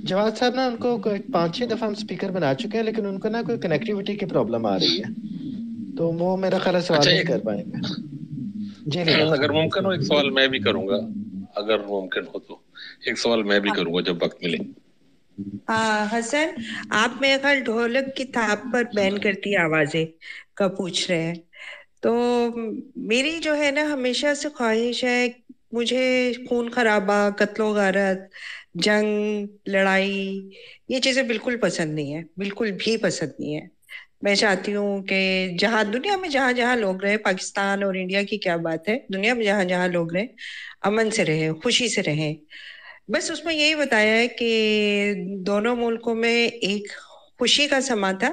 جواد صاحب نا ان کو 5-6 دفعہ ہم اسپیکر بنا چکے ہیں، لیکن ان کو نا کوئی کنیکٹیوٹی کی پرابلم آ رہی ہے، تو وہ میرا خیال ہے سوال نہیں کر پائیں گے. جی لینا اگر ممکن ہو ایک سوال میں بھی کروں گا، اگر ممکن ہو تو ایک سوال میں بھی کروں گا جب وقت ملے. حسن، آپ میرے خیال ڈھولک کی تھاپ پر بین کرتی آوازیں کا پوچھ رہے ہیں. تو میری جو ہے نا ہمیشہ سے خواہش ہے، مجھے خون خرابہ، قتل و غارت، جنگ، لڑائی، یہ چیزیں بالکل پسند نہیں ہیں، بالکل بھی پسند نہیں ہے. میں چاہتی ہوں کہ جہاں دنیا میں جہاں جہاں لوگ رہے، پاکستان اور انڈیا کی کیا بات ہے، دنیا میں جہاں جہاں لوگ رہے امن سے رہیں، خوشی سے رہیں. بس اس میں یہی بتایا ہے کہ دونوں ملکوں میں ایک خوشی کا سما تھا،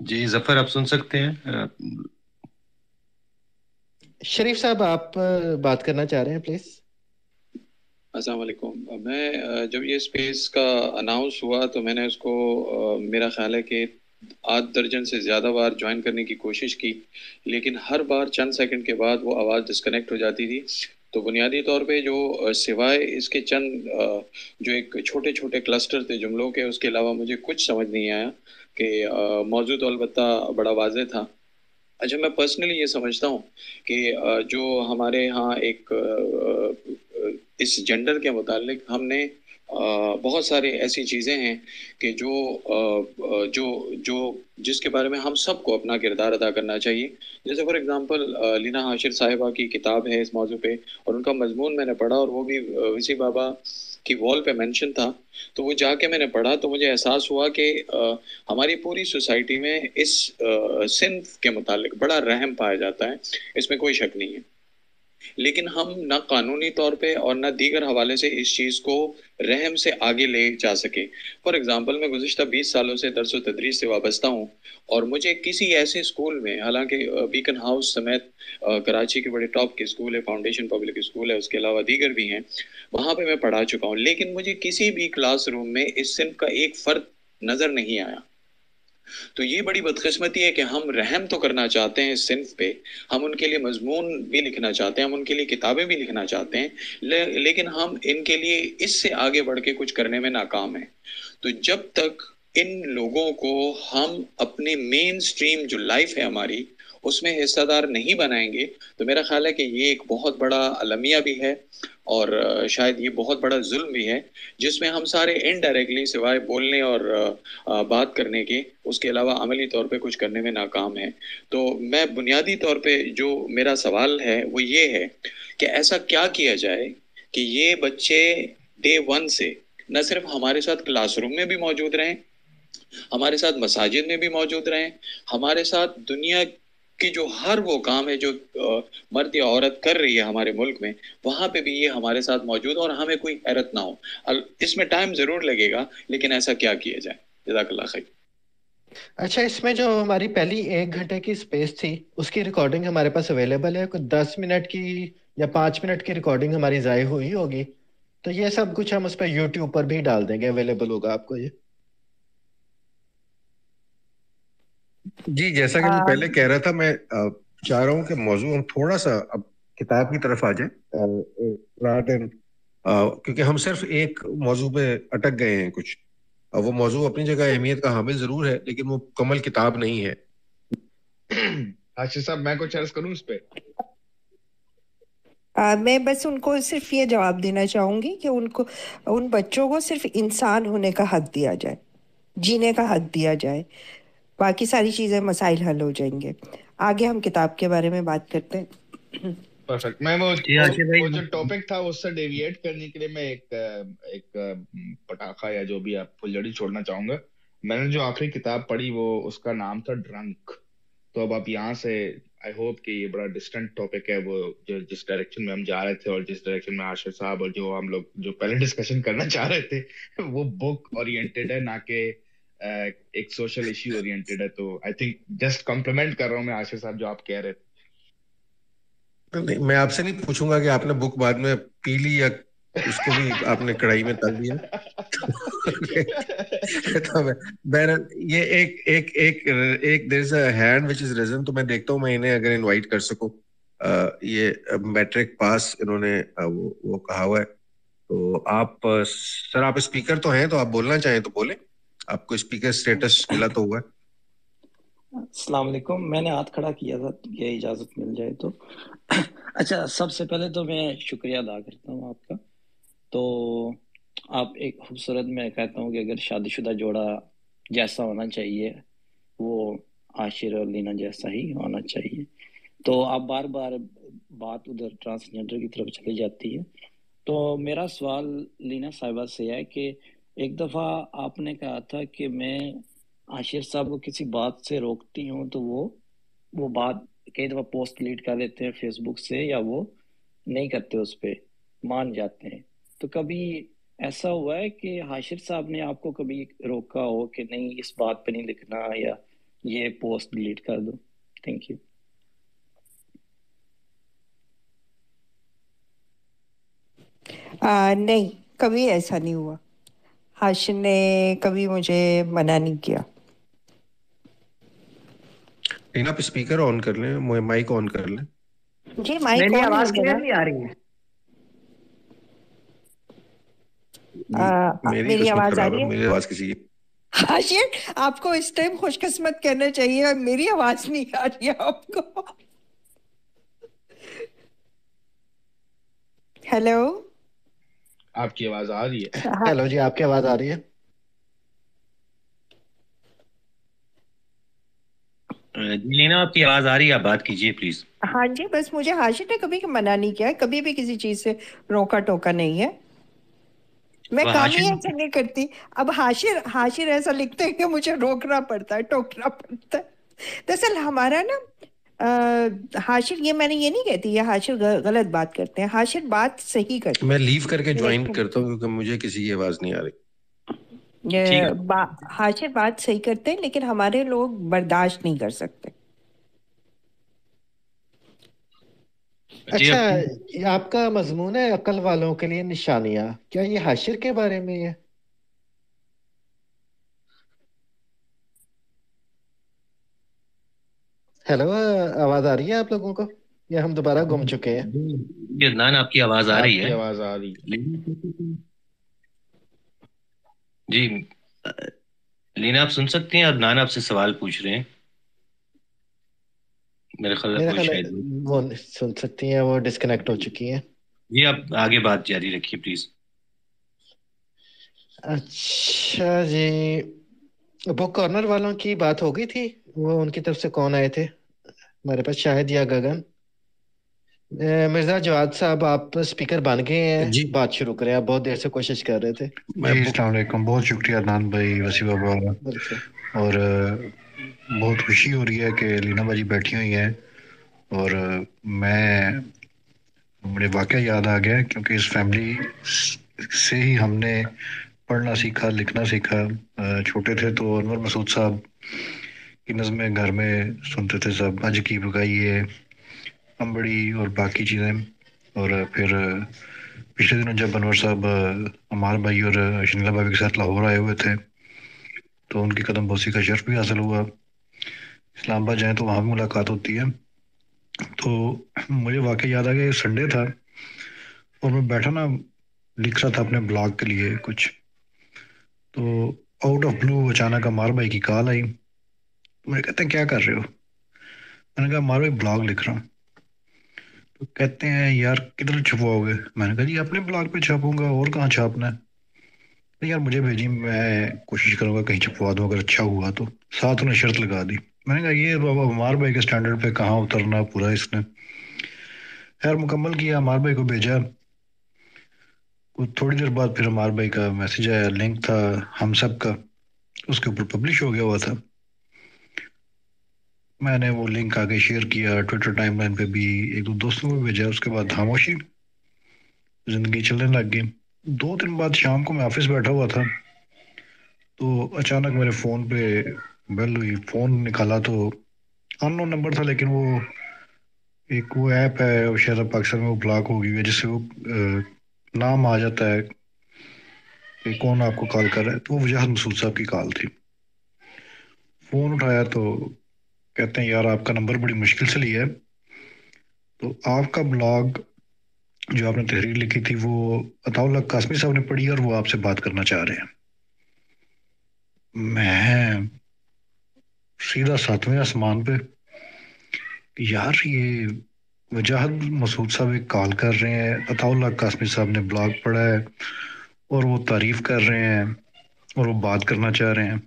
جی ظفر آپ سن سکتے ہیں؟ شریف صاحب آپ بات کرنا چاہ رہے ہیں پلیز؟ السلام علیکم. میں جب یہ اسپیس کا اناؤنس ہوا تو میں نے اس کو میرا خیال ہے کہ 8 درجن سے زیادہ بار جوائن کرنے کی کوشش کی، لیکن ہر بار چند سیکنڈ کے بعد وہ آواز ڈسکنیکٹ ہو جاتی تھی. تو بنیادی طور پہ جو سوائے اس کے چند جو ایک چھوٹے چھوٹے کلسٹر تھے جملوں کے، اس کے علاوہ مجھے کچھ سمجھ نہیں آیا کہ موضوع تو البتہ بڑا واضح تھا. اچھا، میں پرسنلی یہ سمجھتا ہوں کہ جو ہمارے ہاں ایک اس جینڈر کے متعلق ہم نے بہت سارے ایسی چیزیں ہیں کہ جو جس کے بارے میں ہم سب کو اپنا کردار ادا کرنا چاہیے. جیسے فار ایگزامپل لینا حاشر صاحبہ کی کتاب ہے اس موضوع پہ، اور ان کا مضمون میں نے پڑھا اور وہ بھی وسی بابا کی وال پہ مینشن تھا. تو وہ جا کے میں نے پڑھا تو مجھے احساس ہوا کہ ہماری پوری سوسائٹی میں اس صنف کے متعلق بڑا رحم پایا جاتا ہے، اس میں کوئی شک نہیں ہے، لیکن ہم نہ قانونی طور پہ اور نہ دیگر حوالے سے اس چیز کو رحم سے آگے لے جا سکے. فار ایگزامپل میں گزشتہ 20 سالوں سے درس و تدریس سے وابستہ ہوں، اور مجھے کسی ایسے اسکول میں، حالانکہ بیکن ہاؤس سمیت کراچی کے بڑے ٹاپ کے اسکول ہے، فاؤنڈیشن پبلک اسکول ہے، اس کے علاوہ دیگر بھی ہیں، وہاں پہ میں پڑھا چکا ہوں، لیکن مجھے کسی بھی کلاس روم میں اس صنف کا ایک فرد نظر نہیں آیا. تو یہ بڑی بدقسمتی ہے کہ ہم رحم تو کرنا چاہتے ہیں اس صنف پہ، ہم ان کے لیے مضمون بھی لکھنا چاہتے ہیں، ہم ان کے لیے کتابیں بھی لکھنا چاہتے ہیں، لیکن ہم ان کے لیے اس سے آگے بڑھ کے کچھ کرنے میں ناکام ہیں. تو جب تک ان لوگوں کو ہم اپنے مین سٹریم جو لائف ہے ہماری اس میں حصہ دار نہیں بنائیں گے، تو میرا خیال ہے کہ یہ ایک بہت بڑا المیہ بھی ہے، اور شاید یہ بہت بڑا ظلم بھی ہے، جس میں ہم سارے انڈائریکٹلی سوائے بولنے اور بات کرنے کے اس کے علاوہ عملی طور پہ کچھ کرنے میں ناکام ہیں. تو میں بنیادی طور پہ جو میرا سوال ہے وہ یہ ہے کہ ایسا کیا کیا جائے کہ یہ بچے ڈے 1 سے نہ صرف ہمارے ساتھ کلاس روم میں بھی موجود رہیں، ہمارے ساتھ مساجد میں بھی موجود رہیں، ہمارے ساتھ دنیا کی جو ہر وہ کام ہے جو مرد یا عورت کر رہی ہے ہمارے ملک میں، وہاں پہ بھی یہ ہمارے ساتھ موجود ہو اور ہمیں کوئی حیرت نہ ہو. اس میں ٹائم ضرور لگے گا، لیکن ایسا کیا کیا جائے. جزاک اللہ خیر. اچھا، اس میں جو ہماری پہلی 1 گھنٹے کی سپیس تھی اس کی ریکارڈنگ ہمارے پاس اویلیبل ہے؟ کوئی 10 منٹ کی یا 5 منٹ کی ریکارڈنگ ہماری ضائع ہوئی ہوگی، تو یہ سب کچھ ہم اس پہ یوٹیوب پر بھی ڈال دیں گے، اویلیبل ہوگا آپ کو یہ. جی، جیسا کہ میں پہلے کہہ رہا تھا، میں چاہ رہا ہوں کہ موضوع ہم تھوڑا سا اب کتاب کی طرف آ جائیں، کیونکہ ہم صرف ایک موضوع پہ اٹک گئے ہیں. کچھ وہ موضوع اپنی جگہ اہمیت کا حامل ضرور ہے، لیکن وہ مکمل کتاب نہیں ہے. حاشر صاحب میں کچھ عرض کروں اس پہ؟ میں بس ان کو صرف یہ جواب دینا چاہوں گی کہ ان بچوں کو صرف انسان ہونے کا حق دیا جائے، جینے کا حق دیا جائے، باقی ساری چیزیں مسائل حل ہو جائیں گے. آگے ہم کتاب کے بارے میں بات کرتے ہیں. پرفیکٹ. میں وہ جو ٹاپک تھا اس سے ڈیویٹ کرنے کے لیے میں ایک پٹاخہ یا جو بھی آپ پھلجڑی چھوڑنا چاہوں گا. میں نے جو آخری کتاب پڑھی وہ اس کا نام تھا ڈرنک. تو اب آپ یہاں سے آئی ہوپ کہ یہ بڑا ڈسٹنٹ ٹاپک ہے، وہ جس ڈائریکشن میں ہم جا رہے تھے اور جس ڈائریکشن میں عاشر صاحب اور جو ہم لوگ جو پہلے ڈسکشن کرنا چاہ رہے تھے وہ بک اورینٹیڈ ہے، نہ کہ ایک سوشل ایشو اورینٹیڈ ہے. تو آئی تھنک جسٹ کمپلیمنٹ کر رہا ہوں میں عاشر صاحب جو آپ کہہ رہے تھے. میں آپ سے نہیں پوچھوں گا کہ آپ نے بک بعد میں پی لی یا اس کو بھی آپ نے کڑھائی میں تل دیا. یہ ایک دیر از a hand which is reason. تو میں دیکھتا ہوں میں انہیں اگر انوائٹ کر سکوں. یہ میٹرک پاس انہوں نے وہ کہا ہوا ہے. تو آپ سر آپ اسپیکر تو ہیں، تو آپ بولنا چاہیں تو بولیں. آپ کو اسپیکر سٹیٹس ملا تو ہوا ہے. السلام علیکم. میں نے ہاتھ کھڑا کیا تھا، یہ اجازت مل جائے تو. اچھا، سب سے پہلے تو میں شکریہ ادا کرتا ہوں آپ کا. تو آپ ایک خوبصورت، میں کہتا ہوں کہ اگر شادی شدہ جوڑا جیسا ہونا چاہیے وہ عاشر اور لینا جیسا ہی ہونا چاہیے. تو آپ بار بار بات ادھر ٹرانسجنڈر کی طرف چلی جاتی ہے. تو میرا سوال لینا صاحبہ سے ہے کہ ایک دفعہ آپ نے کہا تھا کہ میں عاشر صاحب کو کسی بات سے روکتی ہوں تو وہ بات کئی دفعہ پوسٹ ڈیلیٹ کر دیتے ہیں فیس بک سے، یا وہ نہیں کرتے، اس پہ مان جاتے ہیں. تو کبھی ایسا ہوا ہے کہ عاشر صاحب نے آپ کو کبھی روکا ہو کہ نہیں اس بات پہ نہیں لکھنا، یا یہ پوسٹ ڈیلیٹ کر دو. Thank you. نہیں، کبھی ایسا نہیں ہوا. ہاشم نے کبھی مجھے منع نہیں کیا. لینا آپ اسپیکر آن کر لیں، مائک آن کر لیں. جی مائک میری آن آواز ہے کلیئر میرا. نہیں آ رہی ہے؟ میری قسمت آواز آ خراب رہی ہے، ہے؟ میری آواز کسی کی ہاشم آپ کو اس ٹائم خوش قسمت کہنا چاہیے، میری آواز نہیں آ رہی ہے آپ کو. ہیلو، آپ کی آواز آ رہی ہے؟ ہیلو جی، آپ کی آواز آ رہی ہے؟ جی لینا آپ کی آواز آ رہی ہے، آپ بات کیجیے پلیز. ہاں جی، بس مجھے ہاشم نے کبھی منع نہیں کیا، کبھی بھی کسی چیز سے روکا ٹوکا نہیں ہے. میں کام ہی ایسا نہیں کرتی. اب حاشر ایسا لکھتے ہیں کہ مجھے روکنا پڑتا ہے، ٹوکنا پڑتا ہے. دراصل ہمارا نا حاشر، یہ میں نے یہ نہیں کہتی یہ حاشر غلط بات کرتے ہیں، حاشر بات صحیح کرتے میں ہیں. لیو کر کے جوائن لیکن کرتا ہوں کیونکہ مجھے کسی کی آواز نہیں آ رہی. ٹھیک ہے. حاشر بات صحیح کرتے ہیں لیکن ہمارے لوگ برداشت نہیں کر سکتے. جی اچھا، اب یہ آپ کا مضمون ہے عقل والوں کے لیے نشانیاں، کیا یہ حاشر کے بارے میں ہے؟ ہیلو، آواز آ رہی ہے آپ لوگوں کو یا ہم دوبارہ گم چکے ہیں؟ جی عدنان آپ کی آواز آ آپ رہی کی ہے؟ آواز آ رہی ہے. جی لینا آپ سن سکتے ہیں، عدنان آپ سے سوال پوچھ رہے ہیں. میرے خیال میرا وہ خیال ہے شاید. وہ سن سکتی ہیں، وہ ڈسکنیکٹ ہو چکی ہیں. جی آپ آگے بات جاری رکھیے پلیز. اچھا جی، بک کارنر والوں کی بات ہو گئی تھی، وہ ان کی طرف سے کون آئے تھے ہمارے پاس؟ شاہد یا گگن؟ مرزا جواد صاحب، آپ اسپیکر بن گئے ہیں، جی بات شروع کریں. آپ بہت دیر سے کوشش کر رہے تھے. جی، السلام علیکم. بہت شکریہ عدنان بھائی، وسیم بابا. بالکل. اور بہت خوشی ہو رہی ہے کہ لینا باجی بیٹھی ہوئی ہیں. اور میں مجھے واقعہ یاد آ گیا کیونکہ اس فیملی سے ہی ہم نے پڑھنا سیکھا، لکھنا سیکھا. چھوٹے تھے تو انور مسعود صاحب کی نظمیں گھر میں سنتے تھے سب، اج کی بگائیے، امبڑی اور باقی چیزیں. اور پھر پچھلے دنوں جب انور صاحب عمار بھائی اور شنگلا بھائی کے ساتھ لاہور آئے ہوئے تھے تو ان کی قدم بوسی کا شرف بھی حاصل ہوا. اسلام آباد جائیں تو وہاں بھی ملاقات ہوتی ہے. تو مجھے واقعی یاد آ گیا، سنڈے تھا اور میں بیٹھا نا لکھ رہا تھا اپنے بلاگ کے لیے کچھ، تو آؤٹ آف بلو اچانک عمار بھائی کی کال آئی. مجھے کہتے ہیں کیا کر رہے ہو؟ میں نے کہا عمار بھائی بلاگ لکھ رہا ہوں. تو کہتے ہیں یار کدھر چھپواؤ گے؟ میں نے کہا جی اپنے بلاگ پہ چھاپوں گا، اور کہاں چھاپنا ہے. یار مجھے بھیجی، میں کوشش کروں گا کہیں چھپوا دوں اگر اچھا ہوا تو. ساتھ انہیں شرط لگا دی. میں نے کہا یہ عمار بھائی کے سٹینڈرڈ پہ کہاں اترنا پورا اس نے. خیر مکمل کیا، عمار بھائی کو بھیجا. تھوڑی دیر بعد پھر عمار بھائی کا میسج آیا، لنک تھا ہم سب کا، اس کے اوپر پبلش ہو گیا ہوا تھا. میں نے وہ لنک آگے شیئر کیا ٹویٹر ٹائم لائن پہ بھی، ایک دو دوستوں کو بھیجا. اس کے بعد خاموشی، زندگی چلنے لگ گئی. 2 دن بعد شام کو میں آفس بیٹھا ہوا تھا تو اچانک میرے فون پہ بیل ہوئی. فون نکالا تو ان نون نمبر تھا، لیکن وہ ایک وہ ایپ ہے شاید پاکستان میں وہ بلاک ہو گئی ہے جس سے وہ نام آ جاتا ہے کہ کون آپ کو کال کر رہا ہے. تو وہ وجاہت مسعود صاحب کی کال تھی. فون اٹھایا تو کہتے ہیں یار آپ کا نمبر بڑی مشکل سے لیا ہے، تو آپ کا بلاگ جو آپ نے تحریر لکھی تھی وہ عطاء اللہ قاسمی صاحب نے پڑھی اور وہ آپ سے بات کرنا چاہ رہے ہیں. میں سیدھا 7ویں آسمان پہ، یار یہ وجاہت مسعود صاحب ایک کال کر رہے ہیں، عطاء اللہ قاسمی صاحب نے بلاگ پڑھا ہے اور وہ تعریف کر رہے ہیں اور وہ بات کرنا چاہ رہے ہیں.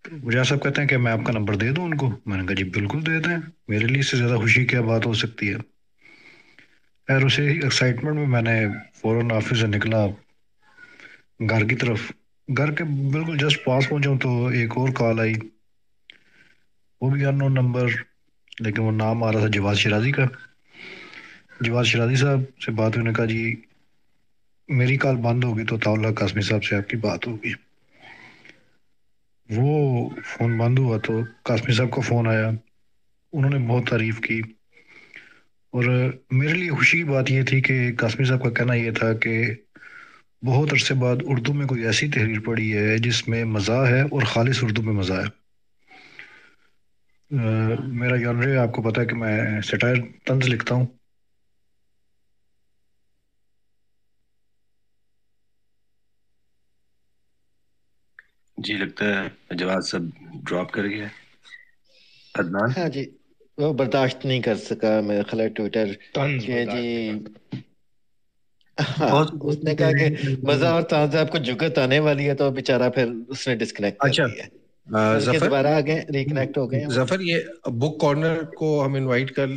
وجاہت صاحب کہتے ہیں کہ میں آپ کا نمبر دے دوں ان کو. میں نے کہا جی بالکل دے دیں، میرے لیے اس سے زیادہ خوشی کیا بات ہو سکتی ہے. خیر اسے ایکسائٹمنٹ میں نے فوراً آفس سے نکلا گھر کی طرف. گھر کے بالکل جسٹ پاس پہنچا تو ایک اور کال آئی، وہ بھی ان نون نمبر، لیکن وہ نام آ رہا تھا جواز شرازی کا. جواز شرازی صاحب سے بات ہوئی. نے کہا جی میری کال بند ہوگی تو عطاء اللہ قاسمی صاحب سے آپ کی بات ہوگی. وہ فون بند ہوا تو قاسمی صاحب کا فون آیا، انہوں نے بہت تعریف کی، اور میرے لیے خوشی کی بات یہ تھی کہ قاسمی صاحب کا کہنا یہ تھا کہ بہت عرصے بعد اردو میں کوئی ایسی تحریر پڑھی ہے جس میں مزاح ہے اور خالص اردو میں مزہ ہے۔ میرا جانر آپ کو پتا ہے کہ میں سٹائر طنز لکھتا ہوں۔ جی لگتا ہے جواد صاحب ڈراپ کر گیا ہے۔ عدنان ہاں جی، وہ برداشت نہیں کر سکا میرا خیال ہے ٹویٹر طنز کہ برداشت جی نہیں کر ہاں، بہت اس نے کہا کہ مزہ اور طنز آپ کو جگت آنے والی ہے، تو بیچارہ پھر اس نے ڈسکنیکٹ کر اچھا دیا، بلکہ ظفر، دوبارہ آ گئے، ریکنیکٹ ہو گئے ہم۔ ظفر یہ بک کارنر کو ہم انوائٹ کر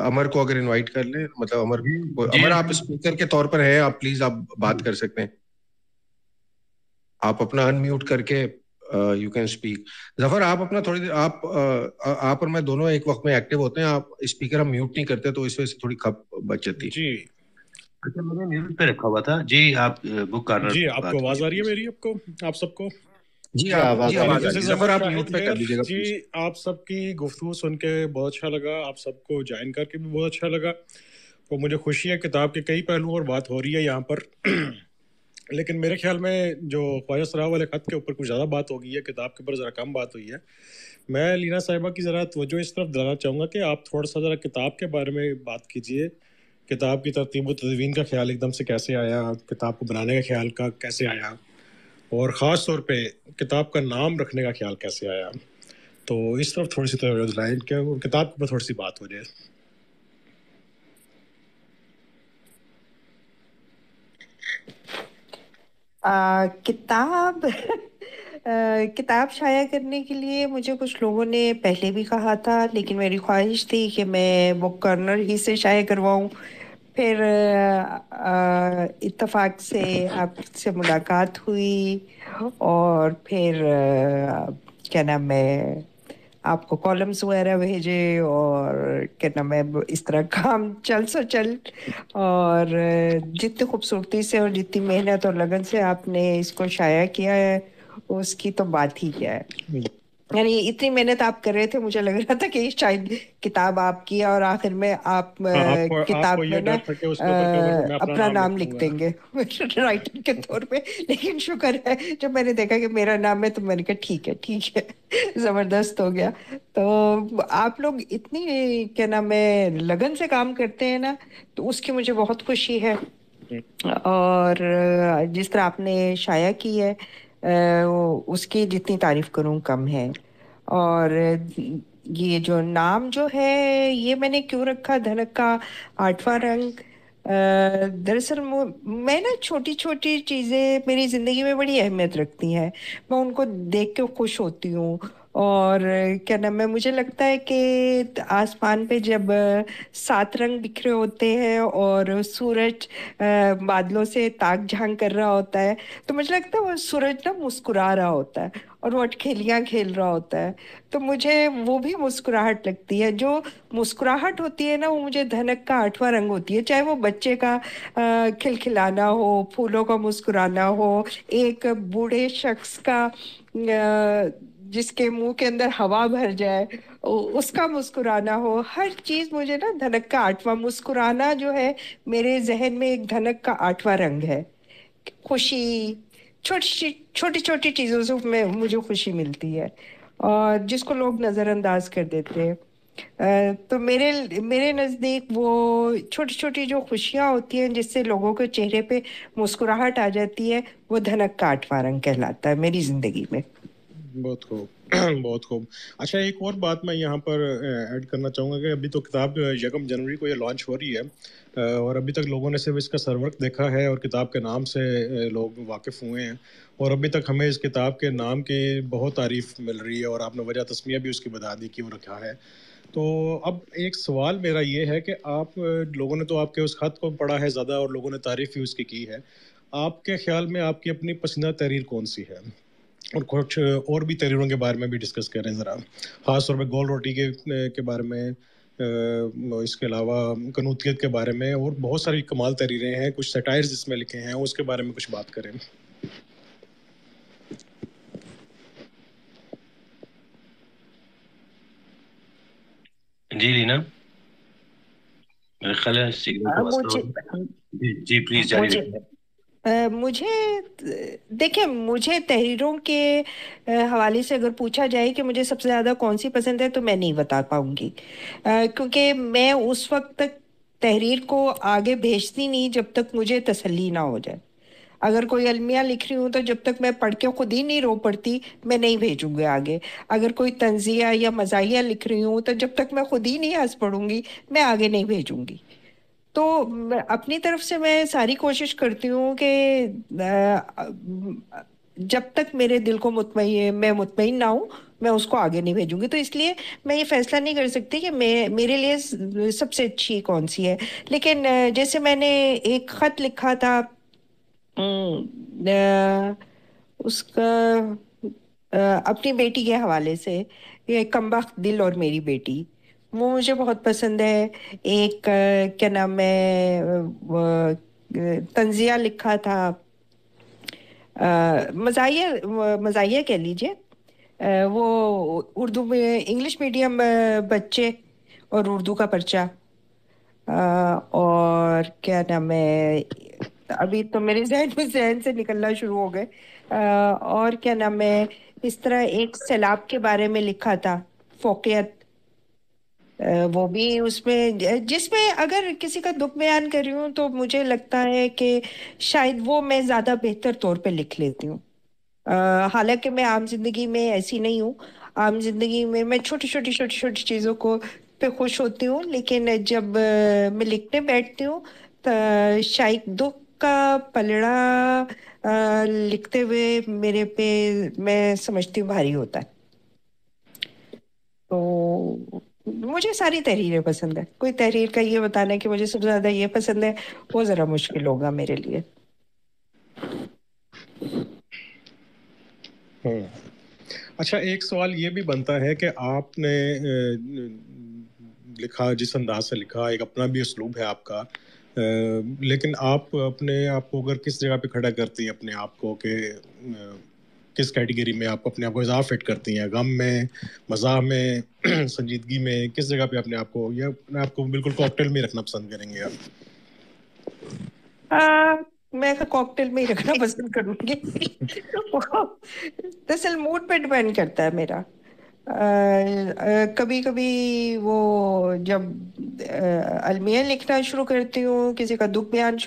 امر کو اگر انوائٹ کر لیں، مطلب امر آپ اسپیکر کے طور پر ہیں، آپ پلیز آپ بات کر سکتے ہیں، آپ اپنا ان میوٹ کر کے یو کین اسپیک۔ ظفر آپ اپنا تھوڑی دیر آپ اور میں دونوں ایک وقت میں ایکٹیو ہوتے ہیں، آپ اسپیکر ہم میوٹ نہیں کرتے تو اس وجہ سے تھوڑی کھپ بچ جاتی ہے۔ جی اچھا میں نے میوٹ پہ رکھا ہوا تھا جی، آپ بک کارنر جی، پہ آپ کو بات آواز کیجیے آ رہی ہے پلیز۔ میری آپ سب کو؟ جی جی آپ آواز جی آ رہی آواز ہے۔ آ دس رہی از ہے ظفر، احمد آپ شاہد میوٹ پہ کر ہیئر۔ لیجیے گا جی پلیز۔ آپ سب کی گفتگو سن کے بہت اچھا لگا، آپ سب کو جوائن کر کے بھی بہت اچھا لگا، اور مجھے خوشی ہے کتاب کے کئی پہلوؤں پر بات ہو رہی ہے یہاں پر لیکن میرے خیال میں جو خواجہ سرا والے خط کے اوپر کچھ زیادہ بات ہو گئی ہے، کتاب کے اوپر ذرا کم بات ہوئی ہے۔ میں لینا صاحبہ کی ذرا توجہ اس طرف دلانا چاہوں گا کہ آپ تھوڑا سا ذرا کتاب کے بارے میں بات کیجیے، کتاب کی ترتیب و تدوین کا خیال ایک دم سے کیسے آیا، کتاب کو بنانے کا خیال کا کیسے آیا، اور خاص طور پہ کتاب کا نام رکھنے کا خیال کیسے آیا۔ تو اس طرف تھوڑی سی توجہ دلائیں کہ کتاب کے اوپر تھوڑی سی بات ہو جائے۔ کتاب کتاب شائع کرنے کے لیے مجھے کچھ لوگوں نے پہلے بھی کہا تھا، لیکن میری خواہش تھی کہ میں بک کارنر ہی سے شائع کرواؤں۔ پھر اتفاق سے آپ سے ملاقات ہوئی، اور پھر کیا نام ہے آپ کو کالمز وغیرہ بھیجے، اور کیا نام ہے اس طرح کام چل اور جتنی خوبصورتی سے اور جتنی محنت اور لگن سے آپ نے اس کو شائع کیا ہے، اس کی تو بات ہی کیا ہے۔ یعنی اتنی محنت آپ کر رہے تھے، مجھے لگ رہا تھا کہ شاید کتاب آپ کی ہے، اور آخر میں آپ آپ کتاب کو میں یہ نا ڈر تھا کہ اس کے اوپر کور پہ میں اپنا نام لکھ لکھ دوں دیں گے رائٹر کے طور پہ، لیکن شکر ہے جب میں نے دیکھا کہ میرا نام ہے تو میں نے کہا ٹھیک ہے زبردست ہو گیا۔ تو آپ لوگ اتنی کیا نام ہے لگن سے کام کرتے ہیں نا، تو اس کی مجھے بہت خوشی ہے، اور جس طرح آپ نے شائع کی ہے اس کی جتنی تعریف کروں کم ہے۔ اور یہ جو نام جو ہے یہ میں نے کیوں رکھا دھنک کا آٹھواں رنگ، دراصل میں نا چھوٹی چھوٹی چیزیں میری زندگی میں بڑی اہمیت رکھتی ہیں، میں ان کو دیکھ کے خوش ہوتی ہوں، اور کیا نام ہے مجھے لگتا ہے کہ آسمان پہ جب 7 رنگ بکھرے ہوتے ہیں اور سورج بادلوں سے تاک جھانک کر رہا ہوتا ہے، تو مجھے لگتا ہے وہ سورج نا مسکرا رہا ہوتا ہے اور وہ اٹکھیلیاں کھیل رہا ہوتا ہے، تو مجھے وہ بھی مسکراہٹ لگتی ہے۔ جو مسکراہٹ ہوتی ہے نا، وہ مجھے دھنک کا 8واں رنگ ہوتی ہے، چاہے وہ بچے کا کھلکھلانا ہو، پھولوں کا مسکرانا ہو، ایک بوڑھے شخص کا جس کے منہ کے اندر ہوا بھر جائے اس کا مسکرانا ہو، ہر چیز مجھے نا دھنک کا 8واں مسکرانا جو ہے میرے ذہن میں ایک دھنک کا 8واں رنگ ہے۔ خوشی چھوٹی چھوٹی چیزوں سے مجھے خوشی ملتی ہے، اور جس کو لوگ نظر انداز کر دیتے ہیں۔ تو میرے نزدیک وہ چھوٹی چھوٹی جو خوشیاں ہوتی ہیں جس سے لوگوں کے چہرے پہ مسکراہٹ آ جاتی ہے، وہ دھنک کا 8واں رنگ کہلاتا ہے میری زندگی میں۔ بہت خوب بہت خوب۔ اچھا ایک اور بات میں یہاں پر ایڈ کرنا چاہوں گا کہ ابھی تو کتاب 1 جنوری کو یہ لانچ ہو رہی ہے، اور ابھی تک لوگوں نے صرف اس کا سرورق دیکھا ہے اور کتاب کے نام سے لوگ واقف ہوئے ہیں، اور ابھی تک ہمیں اس کتاب کے نام کی بہت تعریف مل رہی ہے، اور آپ نے وجہ تسمیہ بھی اس کی بتا دی کہ وہ رکھا ہے۔ تو اب ایک سوال میرا یہ ہے کہ آپ لوگوں نے تو آپ کے اس خط کو پڑھا ہے زیادہ، اور لوگوں نے تعریف بھی اس کی ہے، آپ کے خیال میں آپ کی اپنی پسندیدہ تحریر کون سی ہے؟ اور کچھ اور بھی تحریروں کے بارے میں بھی ڈسکس کریں ذرا، خاص طور پہ گول روٹی کے بارے میں، اس کے علاوہ قنوتیت کے بارے میں، اور بہت ساری کمال تحریریں ہیں، کچھ سیٹائرز جس میں لکھے ہیں اس کے بارے میں کچھ بات کریں۔ جی لینا، میرا خیال ہے سگنل کا مسئلہ مجھے ہوتا ہے. جی پلیز جاری مجھے رکھیں. مجھے دیکھیں، مجھے تحریروں کے حوالے سے اگر پوچھا جائے کہ مجھے سب سے زیادہ کون سی پسند ہے تو میں نہیں بتا پاؤں گی، کیونکہ میں اس وقت تک تحریر کو آگے بھیجتی نہیں جب تک مجھے تسلی نہ ہو جائے. اگر کوئی المیہ لکھ رہی ہوں تو جب تک میں پڑھ کے خود ہی نہیں رو پڑتی میں نہیں بھیجوں گی آگے. اگر کوئی تنزیہ یا مزاحیہ لکھ رہی ہوں تو جب تک میں خود ہی نہیں ہنس پڑوں گی میں آگے نہیں بھیجوں گی. تو اپنی طرف سے میں ساری کوشش کرتی ہوں کہ جب تک میرے دل کو میں مطمئن نہ ہوں میں اس کو آگے نہیں بھیجوں گی. تو اس لیے میں یہ فیصلہ نہیں کر سکتی کہ میرے لیے سب سے اچھی کون سی ہے. لیکن جیسے میں نے ایک خط لکھا تھا اس کا اپنی بیٹی کے حوالے سے، یہ کم بخت دل اور میری بیٹی، وہ مجھے بہت پسند ہے. ایک کیا نام ہے تنزیہ لکھا تھا، مزاحیہ کہہ لیجئے، وہ اردو میں انگلش میڈیم بچے اور اردو کا پرچہ، اور کیا نام ہے ابھی تو میرے ذہن سے نکلنا شروع ہو گئے. اور کیا نام ہے اس طرح ایک سیلاب کے بارے میں لکھا تھا، فوقیت، وہ بھی اس میں، جس میں اگر کسی کا دکھ بیان کر رہی ہوں تو مجھے لگتا ہے کہ شاید وہ میں زیادہ بہتر طور پہ لکھ لیتی ہوں. حالانکہ میں عام زندگی میں ایسی نہیں ہوں. عام زندگی میں چھوٹی چھوٹی چیزوں کو پہ خوش ہوتی ہوں، لیکن جب میں لکھنے بیٹھتی ہوں تو شاید دکھ کا پلڑا لکھتے ہوئے میرے پہ میں سمجھتی ہوں بھاری ہوتا ہے. تو مجھے ساری تحریریں پسند ہے. کوئی تحریر کا یہ بتانا کہ مجھے سب سے زیادہ یہ پسند ہے وہ ذرا مشکل ہوگا میرے لیے. اچھا، ایک سوال یہ بھی بنتا ہے کہ آپ نے لکھا جس انداز سے لکھا، ایک اپنا بھی اسلوب ہے آپ کا، لیکن آپ اپنے آپ کو اگر کس جگہ پہ کھڑا کرتی ہیں اپنے آپ کو، کہ کس کیٹیگری میں آپ اپنے آپ کو اضافہ فٹ کرتی ہیں؟ غم میں، مزاح میں، سنجیدگی میں، کس جگہ پہ اپنے آپ کو، یا اپنے آپ کو بالکل کاکٹیل میں رکھنا پسند کریں گے آپ؟ میں کاکٹیل میں ہی رکھنا پسند کروں گی. دراصل موڈ پہ ڈپینڈ کرتا ہے میرا. کبھی کبھی وہ جب المیہ لکھنا شروع کرتی ہوں، کسی کا دکھ بیان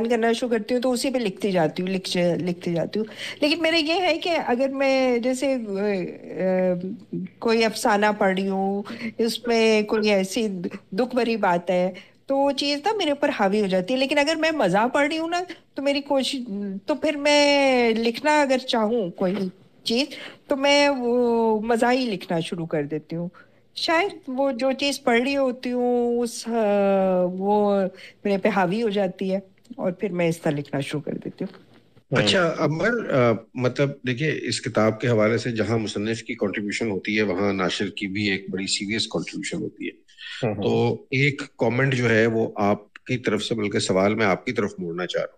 کرنا شروع کرتی ہوں تو اسی پہ لکھتی جاتی ہوں. لیکن میرا یہ ہے کہ اگر میں جیسے کوئی افسانہ پڑھ رہی ہوں، اس میں کوئی ایسی دکھ بھری بات ہے تو وہ چیز نا میرے اوپر حاوی ہو جاتی ہے. لیکن اگر میں مزاح پڑھ رہی ہوں نا تو میری کوشش، تو پھر میں لکھنا اگر چاہوں کوئی چیز تو میں وہ مزاحی لکھنا شروع کر دیتی ہوں. شاید وہ جو چیز پڑھ رہی ہوتی ہوں وہ میرے پہ حاوی ہو جاتی ہے اور پھر میں اس طرح لکھنا شروع کر دیتی ہوں. اچھا عمر، مطلب دیکھیے اس کتاب کے حوالے سے جہاں مصنف کی کنٹریبیوشن ہوتی ہے وہاں ناشر کی بھی ایک بڑی سیریس کنٹریبیوشن ہوتی ہے. تو ایک کامنٹ جو ہے وہ آپ کی طرف سے، بلکہ سوال میں آپ کی طرف موڑنا چاہ رہا ہوں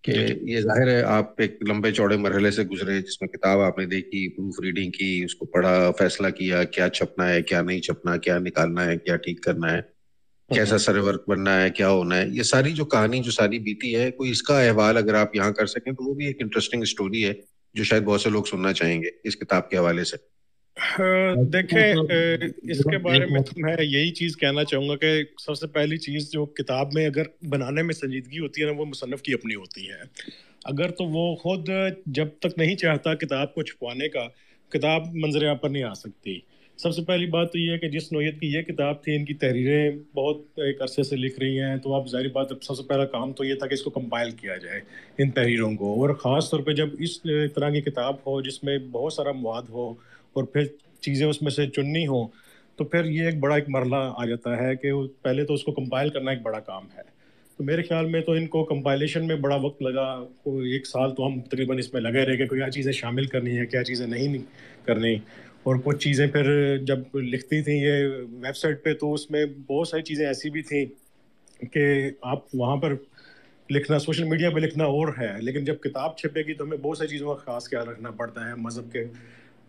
کہ یہ ظاہر ہے آپ ایک لمبے چوڑے مرحلے سے گزرے جس میں کتاب آپ نے دیکھی، پروف ریڈنگ کی، اس کو پڑھا، فیصلہ کیا کیا چھپنا ہے کیا نہیں چھپنا، کیا نکالنا ہے کیا ٹھیک کرنا ہے، کیسا سرے ورک بننا ہے، کیا ہونا ہے. یہ ساری جو کہانی جو ساری بیتی ہے، کوئی اس کا احوال اگر آپ یہاں کر سکیں تو وہ بھی ایک انٹرسٹنگ سٹوری ہے جو شاید بہت سے لوگ سننا چاہیں گے اس کتاب کے حوالے سے. دیکھیں، اس کے بارے میں تو میں یہی چیز کہنا چاہوں گا کہ سب سے پہلی چیز جو کتاب میں اگر بنانے میں سنجیدگی ہوتی ہے نا، وہ مصنف کی اپنی ہوتی ہے. اگر تو وہ خود جب تک نہیں چاہتا کتاب کو چھپوانے کا، کتاب منظر عام پر نہیں آ سکتی. سب سے پہلی بات تو یہ ہے کہ جس نوعیت کی یہ کتاب تھی، ان کی تحریریں بہت ایک عرصے سے لکھ رہی ہیں، تو اب ظاہری بات سب سے پہلا کام تو یہ تھا کہ اس کو کمپائل کیا جائے ان تحریروں کو. اور خاص طور پہ جب اس طرح کی کتاب ہو جس میں بہت سارا مواد ہو اور پھر چیزیں اس میں سے چننی ہوں، تو پھر یہ ایک بڑا ایک مرحلہ آ جاتا ہے کہ پہلے تو اس کو کمپائل کرنا ایک بڑا کام ہے. تو میرے خیال میں تو ان کو کمپائلیشن میں بڑا وقت لگا. 1 سال تو ہم تقریباً اس میں لگے رہے کہ کیا چیزیں شامل کرنی ہے کیا چیزیں نہیں کرنی. اور کچھ چیزیں پھر جب لکھتی تھیں یہ ویب سائٹ پہ تو اس میں بہت ساری چیزیں ایسی بھی تھیں کہ آپ وہاں پر لکھنا، سوشل میڈیا پہ لکھنا اور ہے، لیکن جب کتاب چھپے گی تو ہمیں بہت ساری چیزوں کا خاص خیال رکھنا پڑتا ہے، مذہب کے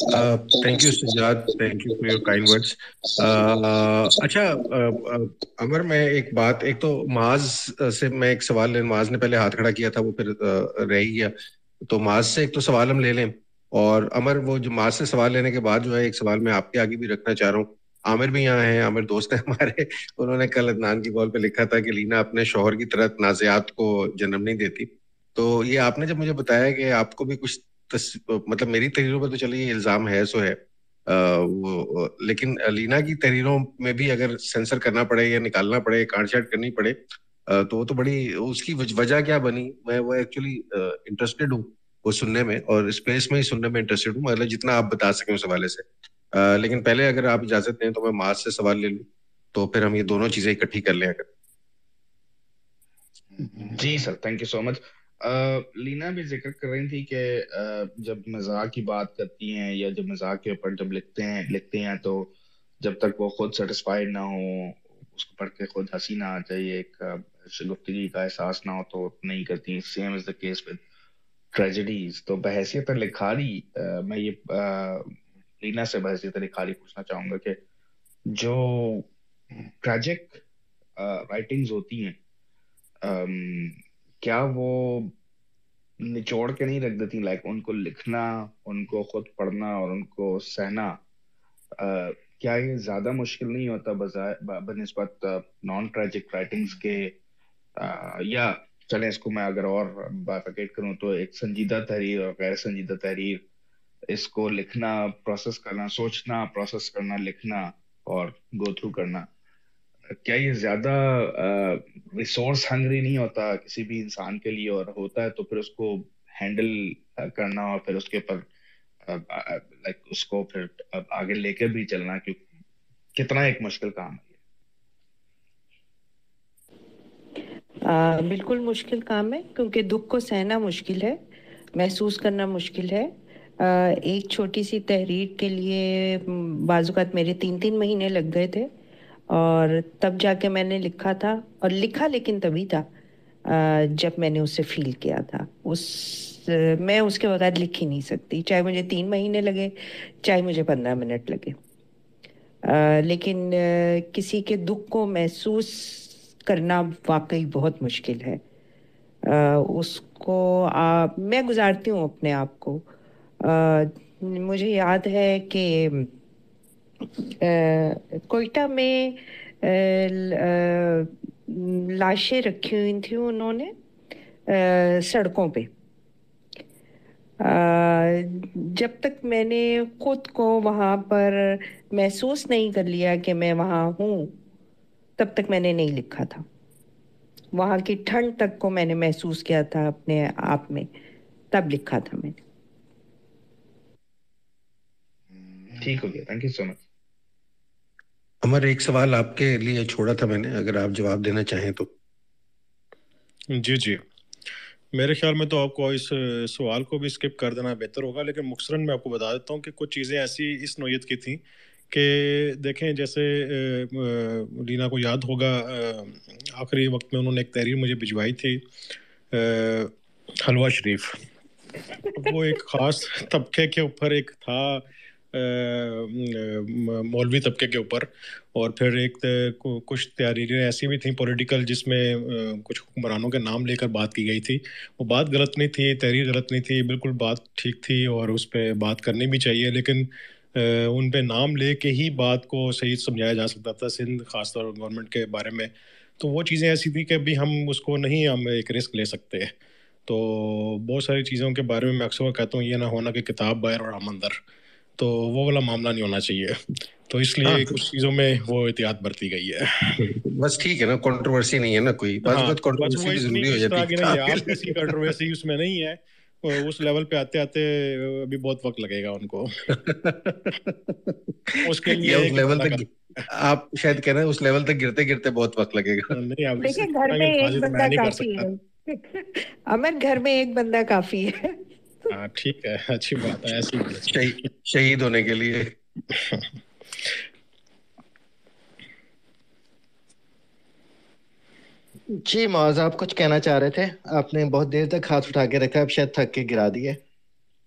thank you Sajjad, thank you for your kind words. اچھا عمر, میں ایک بات, ایک تو معاذ سے میں ایک سوال, معاذ نے پہلے ہاتھ کھڑا کیا تھا, وہ پھر رہ ہی گیا, تو معاذ سے ایک تو سوال ہم لے لیں. اور عمر, وہ جو معاذ سے سوال لینے کے بعد جو ہے ایک سوال میں آپ کے آگے بھی رکھنا چاہ رہا ہوں. عامر بھی یہاں ہیں, عامر دوست ہیں ہمارے, انہوں نے کل عدنان کی کال پہ لکھا تھا کہ لینا اپنے شوہر کی طرح تنازعات کو جنم نہیں دیتی. تو یہ آپ نے جب مجھے بتایا کہ آپ کو بھی کچھ مطلب میری تحریروں پہ تو چلیے یہ الزام ہے سو ہے, لیکن لینا کی تحریروں میں بھی اگر سینسر کرنا پڑے یا نکالنا پڑے, کاٹ چھانٹ کرنی پڑے, تو وہ تو بڑی, اس کی وجہ کیا بنی, میں وہ ایکچولی انٹرسٹیڈ ہوں وہ سننے میں, اور اسپیس میں ہی سننے میں انٹرسٹیڈ ہوں, مطلب جتنا آپ بتا سکیں اس حوالے سے. لیکن پہلے اگر آپ اجازت دیں تو میں معاذ سے سوال لے لوں, تو پھر ہم یہ دونوں چیزیں اکٹھی کر لیں اگر. جی سر, تھینک یو سو مچ. لینا بھی ذکر کر رہی تھی کہ جب مزاح کی بات کرتی ہیں یا جب مزاح کے اوپر جب لکھتے ہیں تو جب تک وہ خود سیٹسفائیڈ نہ ہو, اس کو پڑھ کے خود ہنسی نہ آ جائے, ایک شگفتگی کا احساس نہ ہو تو نہیں کرتی. Same is the case with tragedies. تو بحیثیت لکھاری میں یہ لینا سے بحیثیت لکھاری پوچھنا چاہوں گا کہ جو ٹریجک رائٹنگز ہوتی ہیں, کیا وہ نچوڑ کے نہیں رکھ دیتی, لائک ان کو لکھنا, ان کو خود پڑھنا اور ان کو سہنا, کیا یہ زیادہ مشکل نہیں ہوتا بنسبت نان ٹریجک رائٹنگز کے؟ یا چلیں اس کو میں اگر اور بائفرکیٹ کروں تو ایک سنجیدہ تحریر اور غیر سنجیدہ تحریر, اس کو لکھنا, پروسیس کرنا, سوچنا, پروسیس کرنا, لکھنا اور گو تھرو کرنا, کیا یہ زیادہ ریسورس ہنگری نہیں ہوتا کسی بھی انسان کے لیے؟ اور ہوتا ہے تو پھر اس کو ہینڈل کرنا اور پھر اس کے اوپر لائک اس کو پھر آگے لے کے بھی چلنا کتنا ایک مشکل کام ہے. بالکل مشکل کام ہے, کیونکہ دکھ کو سہنا مشکل ہے, محسوس کرنا مشکل ہے. ایک چھوٹی سی تحریر کے لیے بعض اوقات میرے 3 مہینے لگ گئے تھے, اور تب جا کے میں نے لکھا تھا, اور لکھا لیکن تبھی تھا جب میں نے اسے فیل کیا تھا. میں اس کے بغیر لکھ ہی نہیں سکتی, چاہے مجھے 3 مہینے لگے, چاہے مجھے 15 منٹ لگے. لیکن کسی کے دکھ کو محسوس کرنا واقعی بہت مشکل ہے. اس کو میں گزارتی ہوں اپنے آپ کو. مجھے یاد ہے کہ کوئٹہ میں لاشیں رکھی ہوئی تھیں انہوں نے سڑکوں پہ. جب تک میں نے خود کو وہاں پر محسوس نہیں کر لیا کہ میں وہاں ہوں, تب تک میں نے نہیں لکھا تھا. وہاں کی ٹھنڈ تک کو میں نے محسوس کیا تھا اپنے آپ میں, تب لکھا تھا میں نے. ٹھیک ہو گیا, تھینک یو سو مچ. عمر, ایک سوال آپ کے لیے چھوڑا تھا میں نے, اگر آپ جواب دینا چاہیں تو. جی, میرے خیال میں تو آپ کو اس سوال کو بھی اسکپ کر دینا بہتر ہوگا, لیکن مختصراً میں آپ کو بتا دیتا ہوں کہ کچھ چیزیں ایسی اس نوعیت کی تھیں کہ دیکھیں, جیسے لینا کو یاد ہوگا آخری وقت میں انہوں نے ایک تحریر مجھے بھجوائی تھی, حلوہ شریف. وہ ایک خاص طبقے کے اوپر ایک تھا, مولوی طبقے کے اوپر, اور پھر ایک کچھ تحریریں ایسی بھی تھیں پولیٹیکل جس میں کچھ حکمرانوں کے نام لے کر بات کی گئی تھی. وہ بات غلط نہیں تھی, تحریر غلط نہیں تھی, بالکل بات ٹھیک تھی اور اس پہ بات کرنی بھی چاہیے, لیکن ان پہ نام لے کے ہی بات کو صحیح سمجھایا جا سکتا تھا, سندھ خاص طور پر گورنمنٹ کے بارے میں. تو وہ چیزیں ایسی تھیں کہ ابھی ہم اس کو نہیں, ہم ایک رسک لے سکتے. تو بہت ساری چیزوں کے بارے میں اکثر کہتا ہوں یہ نہ ہونا کہ کتاب باہر اور ہم اندر, تو وہ والا معاملہ نہیں ہونا چاہیے. تو اس لیے کچھ چیزوں میں وہ احتیاط برتی گئی ہے. بس ٹھیک ہے نا, کنٹروورسی نہیں ہے نا کوئی, بس کنٹروورسی بھی ضروری ہو جاتی ہے. آپ جیسی کنٹروورسی اس میں نہیں ہے, اس لیول پہ آتے آتے ابھی بہت وقت لگے گا ان کو. اس کے لیے اس لیول تک آپ شاید کہہ رہے ہیں, اس لیول تک گرتے گرتے بہت وقت لگے گا. دیکھیں, گھر میں ایک بندہ کافی ہے امن, گھر میں ایک بندہ کافی ہے. ہاں ٹھیک ہے, اچھی بات ہے, ایسی شہید ہونے کے لیے. جی معاذ, آپ کچھ کہنا چاہ رہے تھے, آپ نے بہت دیر تک ہاتھ اٹھا کے رکھا, اب شاید تھک کے گرا دیے.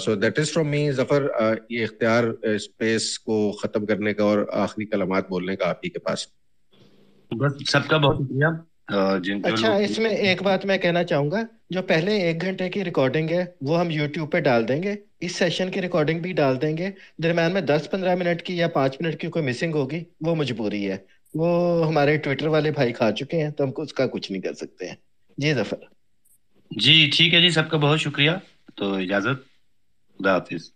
So that is from me Zafar. یہ اختیار اسپیس کو ختم کرنے کا اور آخری کلمات بولنے کا آپ ہی کے پاس. بس سب کا بہت شکریہ. اچھا اس میں ایک بات میں کہنا چاہوں گا, جو پہلے 1 گھنٹے کی ریکارڈنگ ہے وہ ہم یوٹیوب پہ ڈال دیں گے, اس سیشن کی ریکارڈنگ بھی ڈال دیں گے. درمیان میں 10-15 منٹ کی یا 5 منٹ کی کوئی مسنگ ہوگی وہ مجبوری ہے, وہ ہمارے ٹویٹر والے بھائی کھا چکے ہیں تو ہم اس کا کچھ نہیں کر سکتے ہیں. جی ظفر. جی ٹھیک ہے جی, سب کا بہت شکریہ. تو اجازت, خدا حافظ.